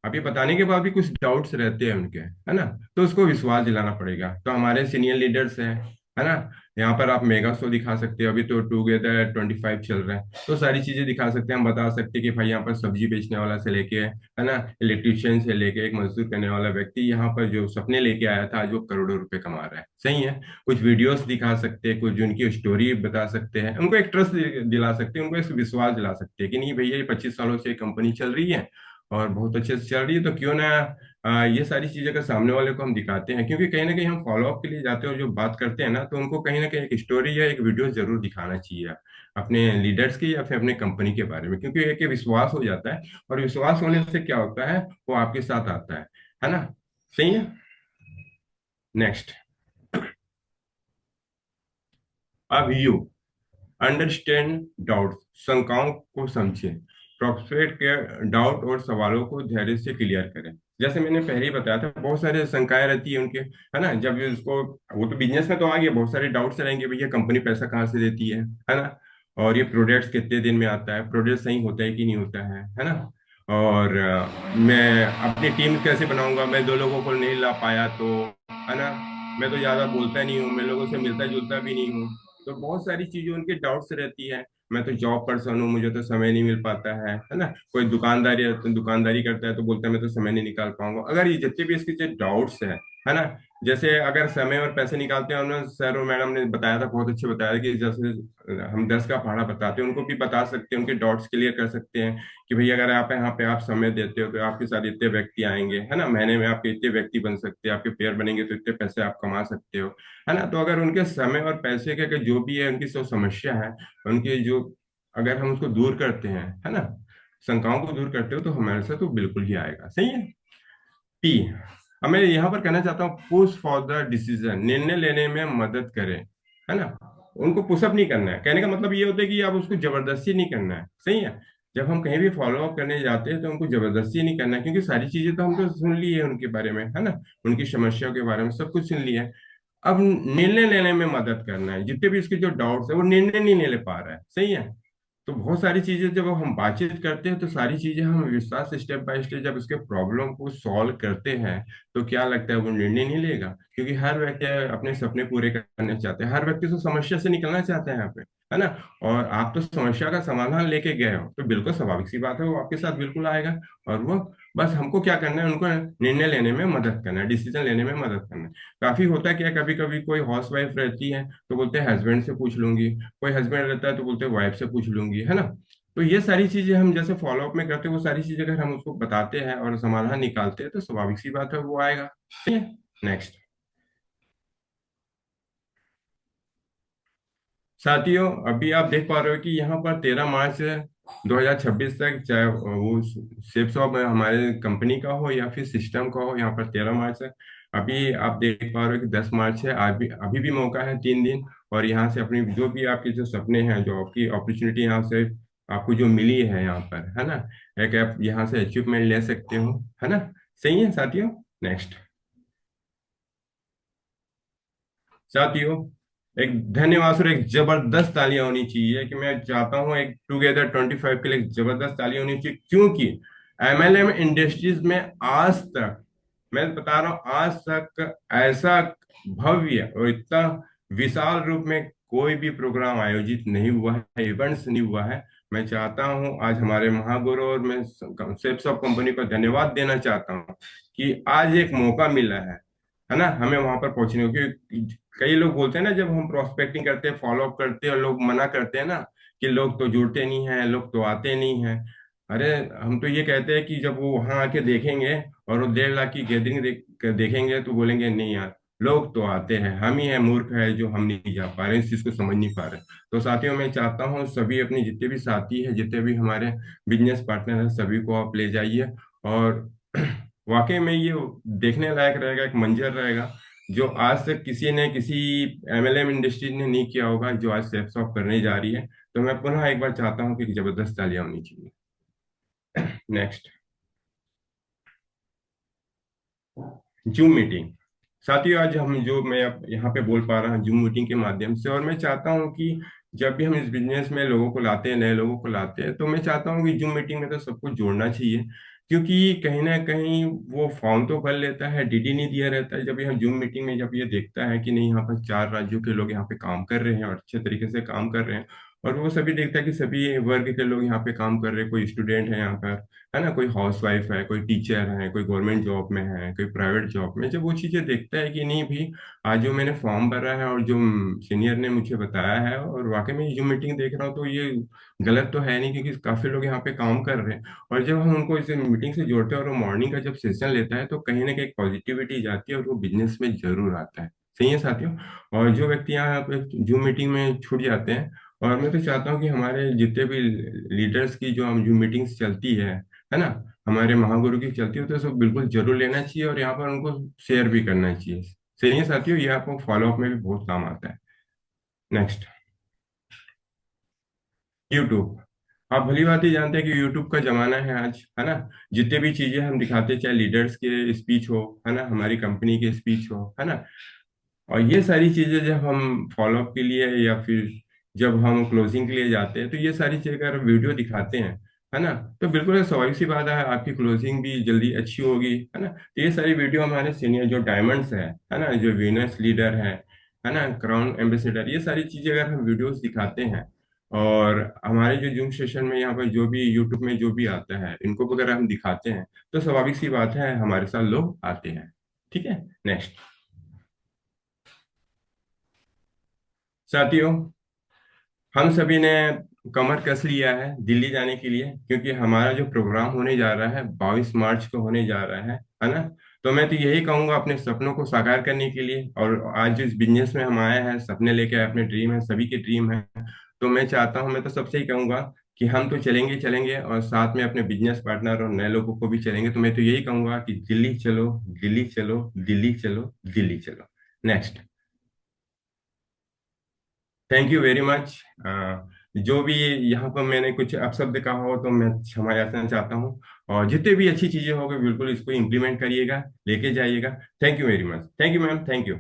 अब ये बताने के बाद भी कुछ डाउट्स रहते हैं उनके, है ना, तो उसको विश्वास दिलाना पड़ेगा। तो हमारे सीनियर लीडर्स हैं, है ना। यहाँ पर आप मेगा शो दिखा सकते हो, अभी तो टुगेदर 25 चल रहा है, तो सारी चीजें दिखा सकते हैं। हम बता सकते हैं कि भाई यहाँ पर सब्जी बेचने वाला से लेके, है ना, इलेक्ट्रिशियन से लेके एक मजदूर करने वाला व्यक्ति यहाँ पर जो सपने लेके आया था, आज वो करोड़ों रुपए कमा रहा है। सही है। कुछ वीडियोस दिखा सकते हैं, कुछ उनकी स्टोरी बता सकते हैं, उनको एक ट्रस्ट दिला सकते हैं, उनको एक विश्वास दिला सकते हैं कि नहीं भैया ये 25 सालों से कंपनी चल रही है और बहुत अच्छे से चल रही है, तो क्यों ना ये सारी चीजें अगर सामने वाले को हम दिखाते हैं, क्योंकि कहीं ना कहीं हम फॉलो अप के लिए जाते हैं और जो बात करते हैं ना, तो उनको कहीं ना कहीं एक स्टोरी या एक वीडियो जरूर दिखाना चाहिए अपने लीडर्स की या फिर अपने कंपनी के बारे में, क्योंकि एक ये विश्वास हो जाता है, और विश्वास होने से क्या होता है, वो आपके साथ आता है ना। सही है। नेक्स्ट। अब यू अंडरस्टैंड डाउट, शंकाओं को समझें, प्रोस्पेक्ट के डाउट और सवालों को धैर्य से क्लियर करें। जैसे मैंने पहले ही बताया था, बहुत सारे शंकाएं रहती है उनके, है ना। जब ये उसको, वो तो बिजनेस में तो आ गया, बहुत सारे डाउट्स रहेंगे, भैया कंपनी पैसा कहाँ से देती है ना। और ये प्रोडक्ट्स कितने दिन में आता है, प्रोडक्ट सही होता है कि नहीं होता है ना। और मैं अपनी टीम कैसे बनाऊंगा, मैं दो लोगों को नहीं ला पाया तो, है ना। मैं तो ज्यादा बोलता नहीं हूँ, मैं लोगों से मिलता जुलता भी नहीं हूँ, तो बहुत सारी चीजें उनके डाउट्स रहती है। मैं तो जॉब पर्सन हूँ, मुझे तो समय नहीं मिल पाता है ना। कोई दुकानदारी करता है तो बोलता है मैं तो समय नहीं निकाल पाऊंगा। अगर ये जितने भी इसके जो डाउट्स है ना, जैसे अगर समय और पैसे निकालते हैं, उन्होंने सर और मैडम ने बताया था, बहुत अच्छे बताया था कि जैसे हम 10 का पढ़ा बताते हैं, उनको भी बता सकते हैं, उनके डाउट्स क्लियर कर सकते हैं कि भैया अगर आप यहाँ पे आप समय देते हो तो आपके साथ इतने व्यक्ति आएंगे, है ना, महीने में आपके इतने व्यक्ति बन सकते हैं, आपके पेयर बनेंगे तो इतने पैसे आप कमा सकते हो, है ना। तो अगर उनके समय और पैसे के जो भी है उनकी सब समस्या है, उनकी जो, अगर हम उसको दूर करते हैं, है ना, शंकाओं को दूर करते हो, तो हमारे से तो बिल्कुल ही आएगा। सही है। पी, अब मैं यहाँ पर कहना चाहता हूँ, पुश फॉर द डिसीजन, निर्णय लेने में मदद करें, है ना। उनको पुशअप नहीं करना है, कहने का मतलब ये होता है कि आप उसको जबरदस्ती नहीं करना है। सही है। जब हम कहीं भी फॉलो अप करने जाते हैं तो उनको जबरदस्ती नहीं करना है, क्योंकि सारी चीजें तो हम तो सुन ली है उनके बारे में, है ना, उनकी समस्याओं के बारे में सब कुछ सुन लिया है। अब निर्णय लेने में मदद करना है, जितने भी इसके जो डाउट्स है वो निर्णय नहीं ले पा रहा है। सही है। तो बहुत सारी चीजें जब हम बातचीत करते हैं, तो सारी चीजें हम विश्वास से स्टेप बाय स्टेप जब उसके प्रॉब्लम को सॉल्व करते हैं, तो क्या लगता है वो निर्णय नहीं लेगा, क्योंकि हर व्यक्ति अपने सपने पूरे करने चाहते हैं, हर व्यक्ति तो समस्या से निकलना चाहते हैं यहाँ पे, है ना। और आप तो समस्या का समाधान लेके गए हो, तो बिल्कुल स्वाभाविक सी बात है वो आपके साथ बिल्कुल आएगा। और वो, बस हमको क्या करना है, उनको निर्णय लेने में मदद करना है, डिसीजन लेने में मदद करना है। काफी होता है क्या, कभी कभी कोई हाउस वाइफ रहती है तो बोलते हैं हस्बैंड से पूछ लूंगी, कोई हस्बैंड रहता है तो बोलते हैं वाइफ से पूछ लूंगी, है ना। तो ये सारी चीजें हम जैसे फॉलो अप में करते हैं, वो सारी चीजें अगर हम उसको बताते हैं और समाधान निकालते हैं, तो स्वाभाविक सी बात है वो आएगा। ठीक है। नेक्स्ट। साथियों, अभी आप देख पा रहे हो कि यहाँ पर 13 मार्च से 2026 तक, चाहे वो शेप शॉप हमारे कंपनी का हो या फिर सिस्टम का हो, यहाँ पर 13 मार्च है। अभी आप देख पा रहे हो कि 10 मार्च है, अभी अभी भी मौका है 3 दिन। और यहाँ से अपनी जो भी आपके जो सपने हैं, जो आपकी अपॉर्चुनिटी यहाँ से आपको जो मिली है यहाँ पर, है ना, एक आप यहाँ से अचीवमेंट ले सकते हो, है ना। सही है साथियों। नेक्स्ट। साथियों, एक धन्यवाद और एक जबरदस्त तालियां होनी चाहिए, कि मैं चाहता हूं एक टुगेदर 25 के लिए एक जबरदस्त ताली होनी चाहिए, क्योंकि एमएलएम इंडस्ट्रीज में आज तक, मैं बता रहा हूं आज तक, ऐसा भव्य और इतना विशाल रूप में कोई भी प्रोग्राम आयोजित नहीं हुआ है, इवेंट्स नहीं हुआ है। मैं चाहता हूं आज हमारे महागुरु, और मैं सेप्स ऑफ कंपनी को धन्यवाद देना चाहता हूं कि आज एक मौका मिला है ना, हमें वहां पर पहुंचने को। क्योंकि कई लोग बोलते हैं ना, जब हम प्रोस्पेक्टिंग करते हैं, फॉलो अप करते हैं, और लोग मना करते हैं ना कि लोग तो जुड़ते नहीं हैं, लोग तो आते नहीं हैं। अरे, हम तो ये कहते हैं कि जब वो वहां आके देखेंगे और वो 1.5 लाख की गैदरिंग देखेंगे, तो बोलेंगे नहीं यार, लोग तो आते हैं, हम ही हैं मूर्ख है जो हम नहीं जा पा रहे, इस चीज को समझ नहीं पा रहे। तो साथियों, मैं चाहता हूँ सभी अपने जितने भी साथी हैं, जितने भी हमारे बिजनेस पार्टनर हैं, सभी को आप ले जाइए। और वाकई में ये देखने लायक रहेगा, एक मंजर रहेगा, जो आज तक किसी ने, किसी एमएलएम इंडस्ट्री ने नहीं किया होगा, जो आज सेफ्स ऑफ करने जा रही है। तो मैं पुनः एक बार चाहता हूँ कि जबरदस्त तालियां होनी चाहिए। नेक्स्ट। Zoom meeting. साथियों, आज हम जो, मैं अब यहाँ पे बोल पा रहा हूँ जूम मीटिंग के माध्यम से, और मैं चाहता हूँ कि जब भी हम इस बिजनेस में लोगों को लाते हैं, नए लोगों को लाते हैं, तो मैं चाहता हूँ कि जूम मीटिंग में तो सबको जोड़ना चाहिए, क्योंकि कहीं ना कहीं वो फॉर्म तो भर लेता है, डीडी नहीं दिया रहता है। जब यहाँ जूम मीटिंग में जब ये देखता है कि नहीं, यहाँ पर 4 राज्यों के लोग यहाँ पे काम कर रहे हैं और अच्छे तरीके से काम कर रहे हैं, और वो सभी देखता है कि सभी वर्ग के लोग यहाँ पे काम कर रहे हैं, कोई स्टूडेंट है यहाँ पर, है ना, कोई हाउस वाइफ है, कोई टीचर है, कोई गवर्नमेंट जॉब में है, कोई प्राइवेट जॉब में, जब वो चीजें देखता है कि नहीं भी, आज जो मैंने फॉर्म भरा है और जो सीनियर ने मुझे बताया है, और वाकई में जूम मीटिंग देख रहा हूँ, तो ये गलत तो है नहीं, क्योंकि काफी लोग यहाँ पे काम कर रहे हैं। और जब हम उनको इसे मीटिंग से जोड़ते हैं और वो मॉर्निंग का जब सेशन लेता है, तो कहीं ना कहीं पॉजिटिविटी जाती है और वो बिजनेस में जरूर आता है। सही है साथियों। और जो व्यक्ति यहाँ पे जूम मीटिंग में छूट जाते हैं, और मैं तो चाहता हूँ कि हमारे जितने भी लीडर्स की जो हम जूम मीटिंग्स चलती है ना, हमारे महागुरु की चलती है, तो सब बिल्कुल जरूर लेना चाहिए और यहाँ पर उनको शेयर भी करना चाहिए। सही है साथियों, ये आपको फॉलोअप में भी बहुत काम आता है। Next, YouTube. आप भली बात ही जानते हैं कि यूट्यूब का जमाना है आज, है ना। जितने भी चीजें हम दिखाते हैं, चाहे लीडर्स के स्पीच हो, है ना, हमारी कंपनी के स्पीच हो, है ना, और ये सारी चीजें जब हम फॉलोअप के लिए या फिर जब हम क्लोजिंग के लिए जाते हैं, तो ये सारी चीजें अगर वीडियो दिखाते हैं, है ना, तो बिल्कुल स्वाभाविक सी बात है, आपकी क्लोजिंग भी जल्दी अच्छी होगी, है ना। तो ये सारी वीडियो हमारे सीनियर जो डायमंड्स है ना, जो विनर्स लीडर है ना, क्राउन एम्बेसडर, ये सारी चीजें अगर हम वीडियोस दिखाते हैं, और हमारे जो जूम सेशन में यहाँ पर जो भी यूट्यूब में जो भी आता है, इनको अगर हम दिखाते हैं, तो स्वाभाविक सी बात है हमारे साथ लोग आते हैं। ठीक है। नेक्स्ट साथियों, हम सभी ने कमर कस लिया है दिल्ली जाने के लिए, क्योंकि हमारा जो प्रोग्राम होने जा रहा है 22 मार्च को होने जा रहा है ना। तो मैं तो यही कहूंगा, अपने सपनों को साकार करने के लिए, और आज जिस बिजनेस में हम आए हैं, सपने लेके आए, अपने ड्रीम है, सभी के ड्रीम है, तो मैं चाहता हूं, मैं तो सबसे ही कहूंगा कि हम तो चलेंगे चलेंगे, और साथ में अपने बिजनेस पार्टनर और नए लोगों को भी चलेंगे। तो मैं तो यही कहूंगा कि दिल्ली चलो, दिल्ली चलो, दिल्ली चलो, दिल्ली चलो। Next. Thank you very much. जो भी यहाँ पर मैंने कुछ अपशब्द कहा हो, तो मैं क्षमा याचना चाहता हूँ। और जितने भी अच्छी चीजें होंगी, बिल्कुल इसको इम्प्लीमेंट करिएगा, लेके जाइएगा। Thank you very much. Thank you ma'am, thank you.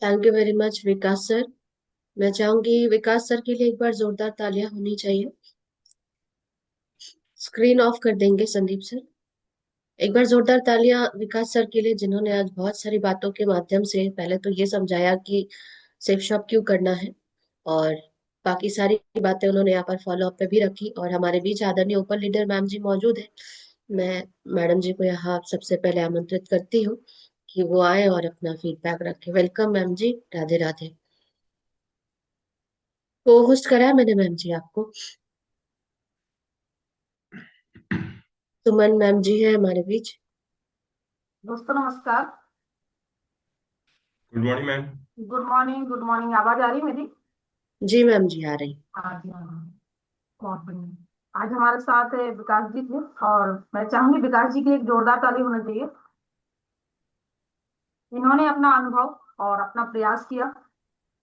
Thank you very much Vikas sir. मैं चाहूंगी विकास सर के लिए एक बार जोरदार तालियां होनी चाहिए। स्क्रीन ऑफ कर देंगे संदीप सर। एक बार जोरदार तालियां विकास सर के लिए, जिन्होंने आज बहुत सारी बातों के माध्यम से पहले तो ये समझाया कि सेफ शॉप क्यों करना है, और बाकी सारी बातें उन्होंने यहाँ पर फॉलो अप पे भी रखी। और हमारे बीच आदरणीय ओपन लीडर मैम जी मौजूद है। मैं मैडम जी को यहाँ सबसे पहले आमंत्रित करती हूँ कि वो आए और अपना फीडबैक रखें। वेलकम मैम जी, राधे राधे। को होस्ट करा है मैंने मैम जी आपको। सुमन मैम जी है हमारे बीच। दोस्तों नमस्कार। Good morning ma'am. Good morning, good morning. आवाज आ रही है मेरी? जी मैम जी आ रही। हाँ जी, हाँ। बहुत बढ़िया। आज हमारे साथ विकास जी थे, और मैं चाहूंगी विकास जी की एक जोरदार ताली होनी चाहिए। इन्होंने अपना अनुभव और अपना प्रयास किया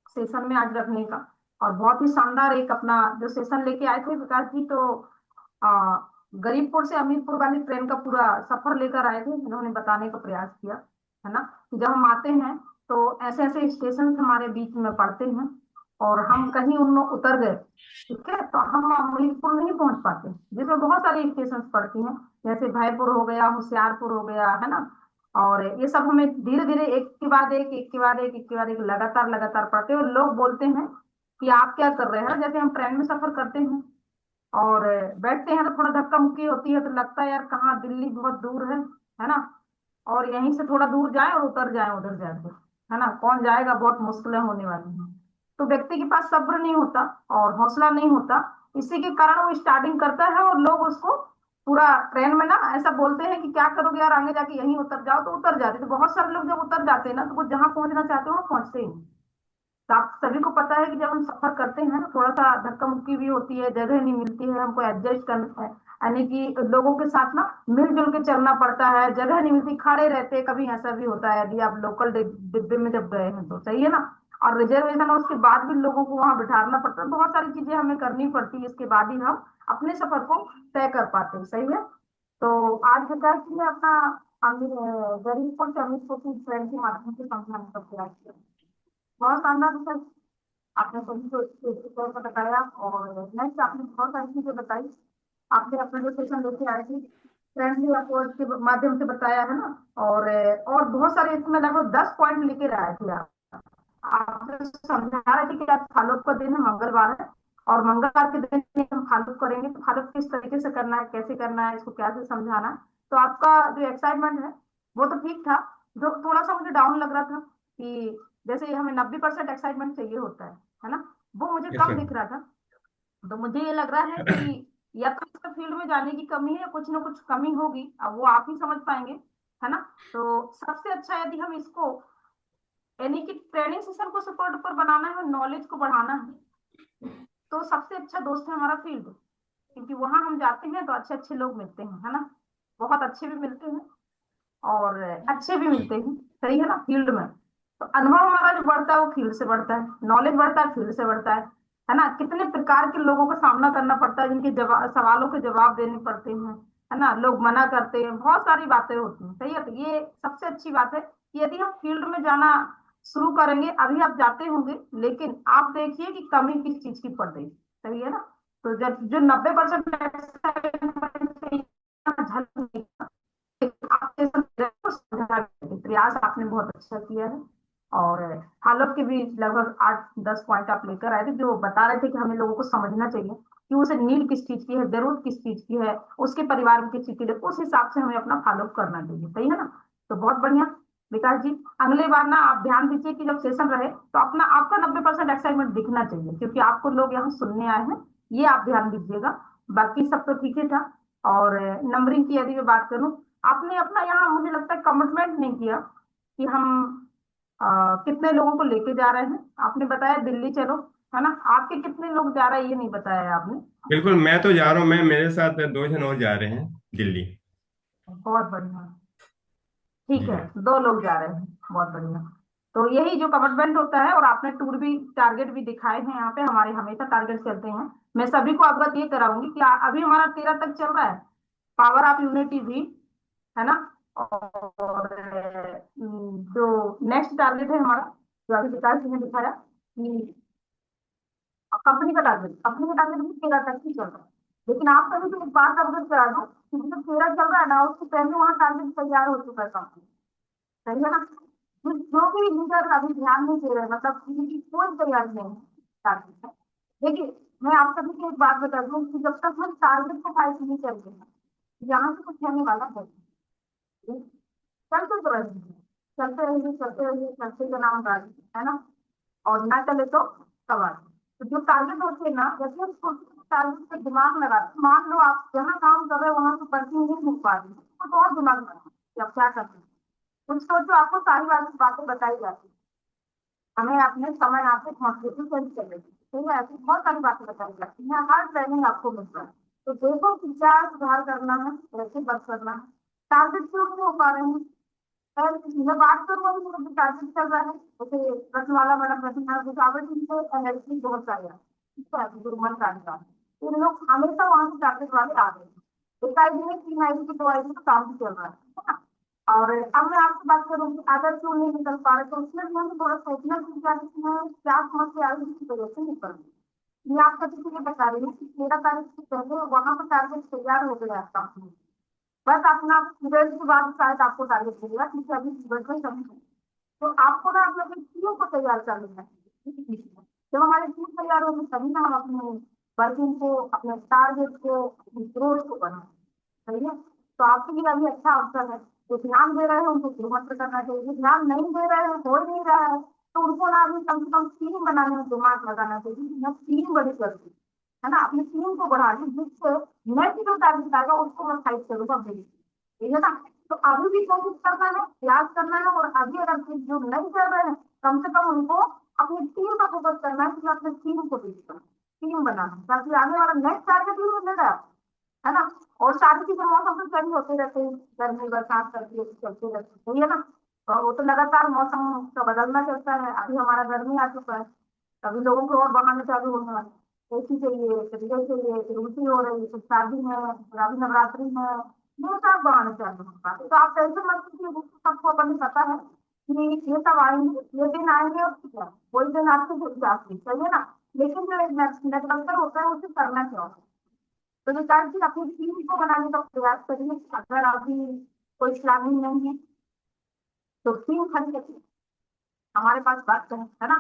सेशन में आज रखने का, और बहुत ही शानदार एक अपना जो सेशन लेके आए थे विकास जी, तो आ, गरीबपुर से अमीरपुर वाली ट्रेन का पूरा सफर लेकर आए थे। इन्होंने बताने का प्रयास किया, है ना, कि जब हम आते हैं तो ऐसे ऐसे स्टेशन हमारे बीच में पड़ते हैं, और हम कहीं उनमें उतर गए, ठीक है, तो हम अमीरपुर नहीं पहुंच पाते, जिसमें बहुत सारी स्टेशन पड़ती हैं, जैसे भाईपुर हो गया, होशियारपुर हो गया, है ना। और ये सब हमें धीरे धीरे एक के बाद एक, एक के बाद एक, एक के बाद एक, लगातार लगातार पढ़ते हैं। और लोग बोलते हैं कि आप क्या कर रहे हैं, जैसे हम ट्रेन में सफर करते हैं और बैठते हैं तो थोड़ा धक्का मुक्की होती है, तो लगता है यार कहाँ, दिल्ली बहुत दूर है ना, और यहीं से थोड़ा दूर जाए और उतर जाए उधर जाके, है ना, कौन जाएगा, बहुत मुश्किलें होने वाली हैं। तो व्यक्ति के पास सब्र नहीं होता और हौसला नहीं होता, इसी के कारण वो स्टार्टिंग करता है, और लोग उसको पूरा ट्रेन में ना ऐसा बोलते हैं कि क्या करोगे यार, आगे जाके यहीं उतर जाओ, तो उतर जाते। तो बहुत सारे लोग जब उतर जाते हैं ना, तो वो जहां पहुंचना चाहते हैं वो पहुंचते ही नहीं। तो आप सभी को पता है कि जब हम सफर करते हैं ना, थोड़ा सा धक्का मुक्की भी होती है, जगह नहीं मिलती है, हमको एडजस्ट करना है, यानी कि लोगों के साथ ना मिलजुल के चलना पड़ता है, जगह नहीं मिलती, खड़े रहते हैं, कभी ऐसा भी होता है यदि आप लोकल डिब्बे में जब गए हैं तो, सही है ना। और रिजर्वेशन है, उसके बाद भी लोगों को वहां बिठाना पड़ता है, बहुत सारी चीजें हमें करनी पड़ती है, इसके बाद ही हम अपने सफर को तय कर पाते हैं, सही है। तो आज विकास जी ने अपना गरीबपुर से अमीरपुर की ट्रेन के माध्यम से समझाने का प्रयास किया। बहुत शानदार विषय। आपने सभी को इसके तौर पर बताया, और नेक्स्ट आपने बहुत सारी चीजें बताई। आपने अपना जो सेशन लेके आए थे फ्रेंडली अप्रोच के माध्यम से बताया है ना। और बहुत सारे इसमें लगभग 10 पॉइंट लेके आए थे आप जो समझा रहे थे कि आज फॉलोअप का दिन है, मंगलवार है, और मंगलवार के दिन हम फॉलोअप करेंगे, तो फॉलोअप किस तरीके से करना है, कैसे करना है, इसको कैसे समझाना है। तो आपका जो एक्साइटमेंट है वो तो ठीक था। जो थोड़ा सा मुझे डाउन लग रहा था कि जैसे हमें 90% एक्साइटमेंट चाहिए होता है ना, वो मुझे यस कम सर। दिख रहा था। तो मुझे ये लग रहा है कि या तो इसका फील्ड में जाने की कमी है, या कुछ ना कुछ कमी होगी, अब वो आप ही समझ पाएंगे, है ना। तो सबसे अच्छा यदि हम इसको यानी कि ट्रेनिंग सेशन को सपोर्ट पर बनाना है, नॉलेज को बढ़ाना है, तो सबसे अच्छा दोस्त है हमारा फील्ड। क्योंकि वहां हम जाते हैं तो अच्छे अच्छे लोग मिलते हैं, है ना। बहुत अच्छे भी मिलते हैं और अच्छे भी मिलते हैं, सही है ना, फील्ड में। तो अनुभव हमारा जो बढ़ता है वो फील्ड से बढ़ता है, नॉलेज बढ़ता है फील्ड से बढ़ता है ना। कितने प्रकार के लोगों का सामना करना पड़ता है, जिनके जवाब सवालों के जवाब देने पड़ते हैं, है ना। लोग मना करते हैं, बहुत सारी बातें होती हैं, सही है। तो ये सबसे अच्छी बात है कि यदि हम फील्ड में जाना शुरू करेंगे, अभी आप जाते होंगे, लेकिन आप देखिए कि कमी किस चीज की पड़ रही, सही है ना। तो जब जो 90% प्रयास आपने बहुत अच्छा किया है। और हालत के भी लगभग 8-10 पॉइंट आप लेकर आए थे, जो बता रहे थे कि हमें लोगों को समझना चाहिए कि उसे नीड किस चीज की है, जरूरत किस चीज की है, उसके परिवार में किस चीज की है, उस हिसाब से हमें अपना फॉलोअप करना चाहिए, सही है ना। तो बहुत बढ़िया विकास जी, अगले बार ना आप ध्यान दीजिए कि जब सेशन रहे तो अपना आपका 90% एक्साइटमेंट दिखना चाहिए, क्योंकि आपको लोग यहाँ सुनने आए हैं, ये आप ध्यान दीजिएगा। बाकी सब तो ठीक ही था। और नंबरिंग की यदि मैं बात करूं, आपने अपना यहाँ मुझे लगता है कमिटमेंट नहीं किया कि हम कितने लोगों को लेके जा रहे हैं। आपने बताया दिल्ली चलो, है ना, आपके कितने लोग जा रहे हैं ये नहीं बताया आपने। बिल्कुल, मैं तो जा रहा हूँ, मैं मेरे साथ 2 जन और जा रहे हैं दिल्ली। बहुत बढ़िया, ठीक जी है, सर। 2 लोग जा रहे हैं, बहुत बढ़िया। तो यही जो कमिटमेंट होता है, और आपने टूर भी टारगेट भी दिखाए हैं यहाँ पे, हमारे हमेशा टारगेट चलते हैं। मैं सभी को अवगत ये कराऊंगी कि अभी हमारा 13 तक चल रहा है, पावर ऑफ यूनिटी भी, है ना। और जो नेक्स्ट टारगेट है हमारा, जो अभी विकास जी ने दिखाया कि कंपनी का टारगेट भी 13 तक ही चल रहा है। लेकिन आप सभी को एक बात अवगत करा दो कि जो 13 चल रहा है ना, उससे पहले वहाँ टारगेट तैयार हो चुका है कंपनी, सही है ना। जो भी लीडर अभी ध्यान नहीं दे रहे, मतलब उनकी कोई तैयारी नहीं है टारगेट है। देखिए, मैं आप सभी को एक बात बता दूं कि जब तक हम टारगेट को फाइट नहीं करेंगे ना, यहाँ से कुछ होने वाला है नहीं। चलते तो रहेंगे, चलते रहेंगे, चलते रहेंगे, चलते का नाम गाड़ी, है ना। और ना चले तो सवाल। तो जो टारगेट होते हैं ना, जैसे हम छोटे छोटे टारगेट पे दिमाग लगाते हैं, मान लो आप जहाँ काम कर रहे हो वहां से पर्ची नहीं मिल पा रही है, तो और दिमाग लगाओ कि अब क्या करते हैं। कुछ सोचो, आपको सारी बातें बताई जाती है, हमें अपने समय यहाँ पे पहुंचे सेंस करेगी, ठीक है। ऐसी बहुत सारी बातें बताई जाती है, हर ट्रेनिंग आपको मिलता है। तो देखो कि क्या सुधार करना है, कैसे बच करना है, टारगेट क्यों नहीं हो पा रहे हैं। और मैं बात करूँ अभी मेरा टारगेट चल रहा है, जैसे रत्नवाला मैडम, रत्ना रुकावट, इनको एनर्जी बहुत सारी है, ठीक है, गुरुमन कार्यक्रम, इन लोग हमेशा वहां से टारगेट वाले आ रहे हैं। एक आईडी में 3 आईडी की 2 आईडी का काम भी चल रहा है ना। और अब मैं आपसे बात करूँ कि अगर क्यों नहीं निकल पा रहे, तो उसमें भी हमें थोड़ा सोचना चाहिए कि इसमें क्या समस्या आ रही है, किस वजह से निकल रही है। ये आप सभी को ये बता रही हूँ कि 13 तारीख से पहले वहां पर टारगेट तैयार हो गया आपका, बस अपना रिजल्ट के बाद शायद आपको टारगेट मिलेगा, क्योंकि अभी रिजल्ट में कमी है। तो आपको ना अपने अपनी टीम को तैयार कर लेना है। जब हमारी टीम तैयार होगी तभी ना हम अपने वर्किंग को, अपने टारगेट को, अपनी ग्रोथ को बनाए, सही है। तो आपके लिए अभी अच्छा अवसर है। जो ध्यान दे रहे हैं उनको शुरू मत करना चाहिए, जो ध्यान नहीं दे रहे हैं, हो ही नहीं रहा है, तो उनको ना अभी कम से कम टीम बनाने में दिमाग लगाना चाहिए कि मैं टीम बड़ी करूँ, है ना। अपनी टीम को बढ़ा दी, जिससे नेक्स्ट जो टारगेट आएगा उसको मैं फाइट करूंगा बिल्कुल, ठीक है ना। तो अभी भी कोशिश करना है, प्रयास करना है, और अभी अगर जो नहीं कर रहे हैं, कम से कम उनको अपनी टीम का फोकस करना है कि अपनी टीम को देखना, टीम बनाना, ताकि आने वाला नेक्स्ट टारगेट भी मिलेगा, है ना। और सारी चीजें मौसम से चेंज होते रहते हैं, गर्मी बरसात सर्दी चलते रहते हैं, सही है ना। तो वो तो लगातार मौसम का बदलना चलता है। अभी हमारा गर्मी आ चुका है, अभी लोगों को और बहाने चालू होने वाले, एसी चाहिए, फ्रीजर चाहिए, फिर उल्टी हो रही है, फिर शादी है, फिर अभी नवरात्रि है, ये सब बहाने चालू होगा। तो आप टेंशन मत कीजिए, सबको अपन पता है कि ये सब आएंगे, ये दिन आएंगे और क्या, वही दिन आपके जाते, सही है ना। लेकिन जो एक नेटवर्कर होता है उसे करना क्या होता है। तो विकास जी अपनी टीम को बनाने का प्रयास करिए। अगर अभी कोई इस्लामी नहीं है तो टीम खड़ी रखिए, हमारे पास बात करें, है ना।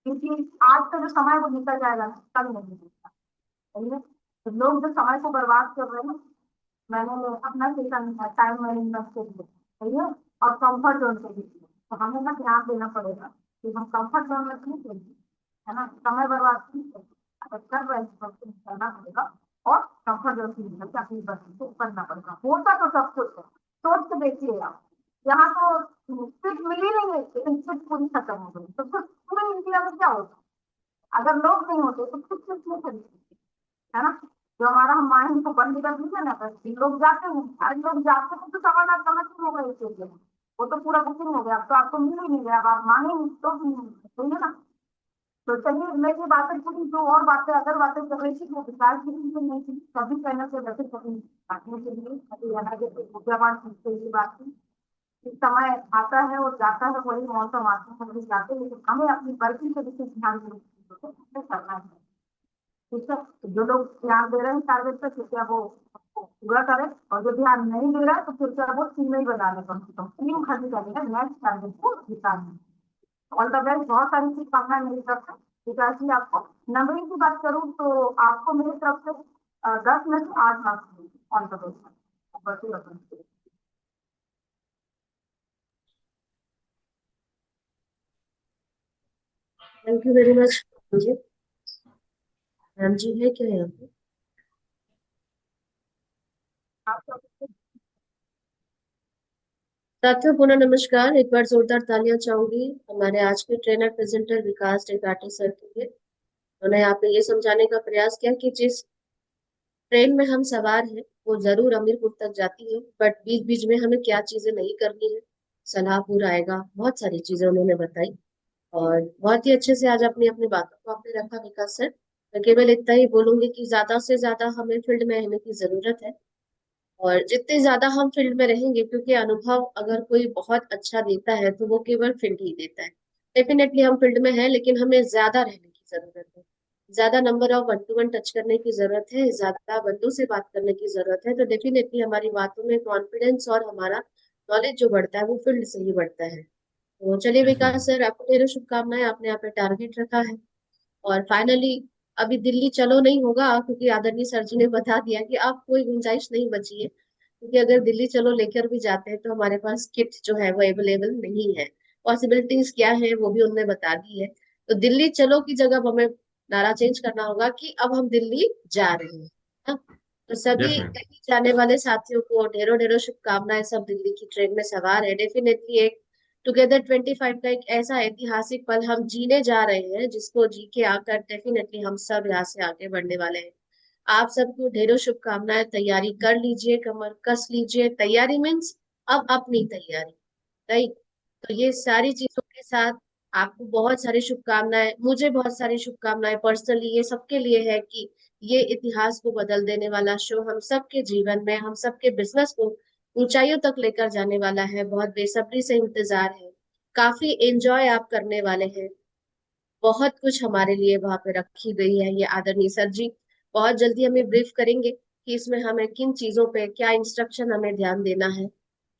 क्योंकि आज का जो समय है वो निकल जाएगा, कल नहीं निकलता, सही है। तो लोग जो समय को बर्बाद कर रहे हैं, मैंने अपना सेशन टाइम मैनेजमेंट के लिए, सही है, और कंफर्ट जोन के लिए, तो हमें ना ध्यान देना पड़ेगा कि हम कंफर्ट जोन में क्यों चलिए, है ना, समय बर्बाद क्यों करें। अगर कर रहे हैं तो करना पड़ेगा, और कंफर्ट जोन की निकल के अपनी बस को करना पड़ेगा। होता तो सब कुछ है, सोच के देखिए आप, यहाँ तो सीट मिली नहीं है लेकिन सीट पूरी खत्म हो गई, तो फिर पूरे इंडिया में क्या होता। अगर लोग नहीं होते तो कुछ कुछ नहीं खरीदते, है ना। जो हमारा हम माइंड को बंद कर दीजिए ना, बस लोग जाते हैं, आज लोग जाते हैं तो सामान आपका खत्म हो गया, इसके लिए वो तो पूरा बुकिंग हो गया, अब तो आपको मिल ही नहीं गया, अब आप मांगे नहीं तो भी नहीं, सही है ना। तो चलिए मैं ये बातें पूरी जो और बातें अगर बातें कर रही थी वो विकास की भी नहीं थी, सभी चैनल से वैसे कभी बांटने के लिए अभी अलग से विज्ञापन से ये बात की कि समय आता है और जाता है, वही मौसम आते हैं वही जाते हैं, लेकिन हमें अपनी वर्किंग पे विशेष ध्यान देना करना है। ठीक है, तो जो लोग ध्यान दे रहे हैं टारगेट पे, कृपया वो पूरा करें, और जो ध्यान नहीं दे रहा है तो कृपया वो टीम ही बना ले, कम से कम टीम खड़ी करेगा नेक्स्ट टारगेट को निकालने। ऑल द बेस्ट, बहुत सारी शुभकामनाएं मेरी तरफ से। विकास जी आपको नंबरिंग की बात करूँ तो आपको मेरी तरफ से 10 में से 8 marks all the best. Thank you very much जी। मैम जी है क्या यहाँ पे? साथियों पुनः नमस्कार। एक बार जोरदार तालियां चाहूंगी हमारे आज के ट्रेनर प्रेजेंटर विकास त्रिपाठी सर के लिए। उन्होंने यहाँ पे ये समझाने का प्रयास किया कि जिस ट्रेन में हम सवार हैं वो जरूर अमीरपुर तक जाती है, बट बीच बीच में हमें क्या चीजें नहीं करनी है। सलाहपुर आएगा, बहुत सारी चीजें उन्होंने बताई, और बहुत ही अच्छे से आज अपनी अपनी बातों को आपने रखा विकास सर। मैं केवल इतना ही बोलूंगी कि ज्यादा से ज्यादा हमें फील्ड में रहने की जरूरत है, और जितने ज्यादा हम फील्ड में रहेंगे, क्योंकि अनुभव अगर कोई बहुत अच्छा देता है तो वो केवल फील्ड ही देता है। डेफिनेटली हम फील्ड में हैं, लेकिन हमें ज्यादा रहने की जरूरत है, ज्यादा number of one two one touch करने की जरूरत है, ज्यादा बंदों से बात करने की जरूरत है, तो डेफिनेटली हमारी बातों में कॉन्फिडेंस और हमारा नॉलेज जो बढ़ता है वो फील्ड से ही बढ़ता है। तो चलिए यस विकास मैम। सर, आपको ढेरों शुभकामनाएं, आपने यहाँ पे टारगेट रखा है। और फाइनली अभी दिल्ली चलो नहीं होगा, क्योंकि आदरणीय सर जी ने बता दिया कि अब कोई गुंजाइश नहीं बची है, क्योंकि अगर दिल्ली चलो लेकर भी जाते हैं तो हमारे पास किट जो है वो अवेलेबल नहीं है। पॉसिबिलिटीज क्या है वो भी उन्होंने बता दी है। तो दिल्ली चलो की जगह अब हमें नारा चेंज करना होगा कि अब हम दिल्ली जा रहे हैं, हाँ? तो यस सभी मैम। दिल्ली जाने वाले साथियों को ढेरों ढेरों शुभकामनाएं। सब दिल्ली की ट्रेन में सवार है, डेफिनेटली एक टुगेदर 25 का एक ऐसा ऐतिहासिक पल हम जीने जा रहे हैं जिसको जी के आकर डेफिनेटली हम सब यहाँ से आगे बढ़ने वाले हैं। आप सबको ढेरों शुभकामनाएं। तैयारी कर लीजिए, कमर कस लीजिए। तैयारी मीन्स अब अपनी तैयारी, राइट। तो ये सारी चीजों के साथ आपको बहुत सारी शुभकामनाएं, मुझे बहुत सारी शुभकामनाएं पर्सनली ये सबके लिए है कि ये इतिहास को बदल देने वाला शो हम सबके जीवन में, हम सबके बिजनेस को ऊंचाइयों तक लेकर जाने वाला है। बहुत बेसब्री से इंतजार है, काफी एंजॉय आप करने वाले हैं। बहुत कुछ हमारे लिए वहां पे रखी गई है। ये आदरणीय सर जी बहुत जल्दी हमें ब्रीफ करेंगे कि इसमें हमें किन चीजों पे क्या इंस्ट्रक्शन हमें ध्यान देना है।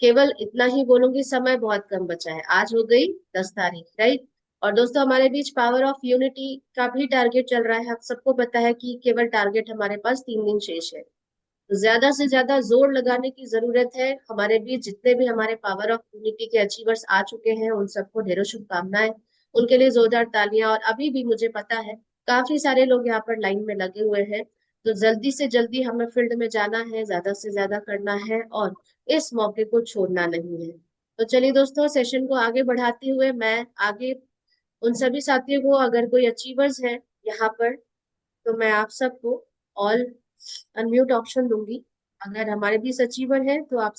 केवल इतना ही बोलूंगी, समय बहुत कम बचा है, आज हो गई 10 तारीख, राइट। और दोस्तों हमारे बीच पावर ऑफ यूनिटी का भी टारगेट चल रहा है। आप सबको पता है कि केवल टारगेट हमारे पास 3 दिन शेष है, तो ज्यादा से ज्यादा जोर लगाने की जरूरत है। हमारे बीच जितने भी हमारे पावर ऑफ यूनिटी के अचीवर्स आ चुके हैं उन सबको ढेरों शुभकामनाएं, उनके लिए जोरदार तालियां। और अभी भी मुझे पता है काफी सारे लोग यहाँ पर लाइन में लगे हुए हैं, तो जल्दी से जल्दी हमें फील्ड में जाना है, ज्यादा से ज्यादा करना है, और इस मौके को छोड़ना नहीं है। तो चलिए दोस्तों, सेशन को आगे बढ़ाते हुए मैं आगे उन सभी साथियों को, अगर कोई अचीवर्स है यहाँ पर, तो मैं आप सबको ऑल अनम्यूट ऑप्शन दूंगी। अगर हमारे बीच अचीवर है तो आप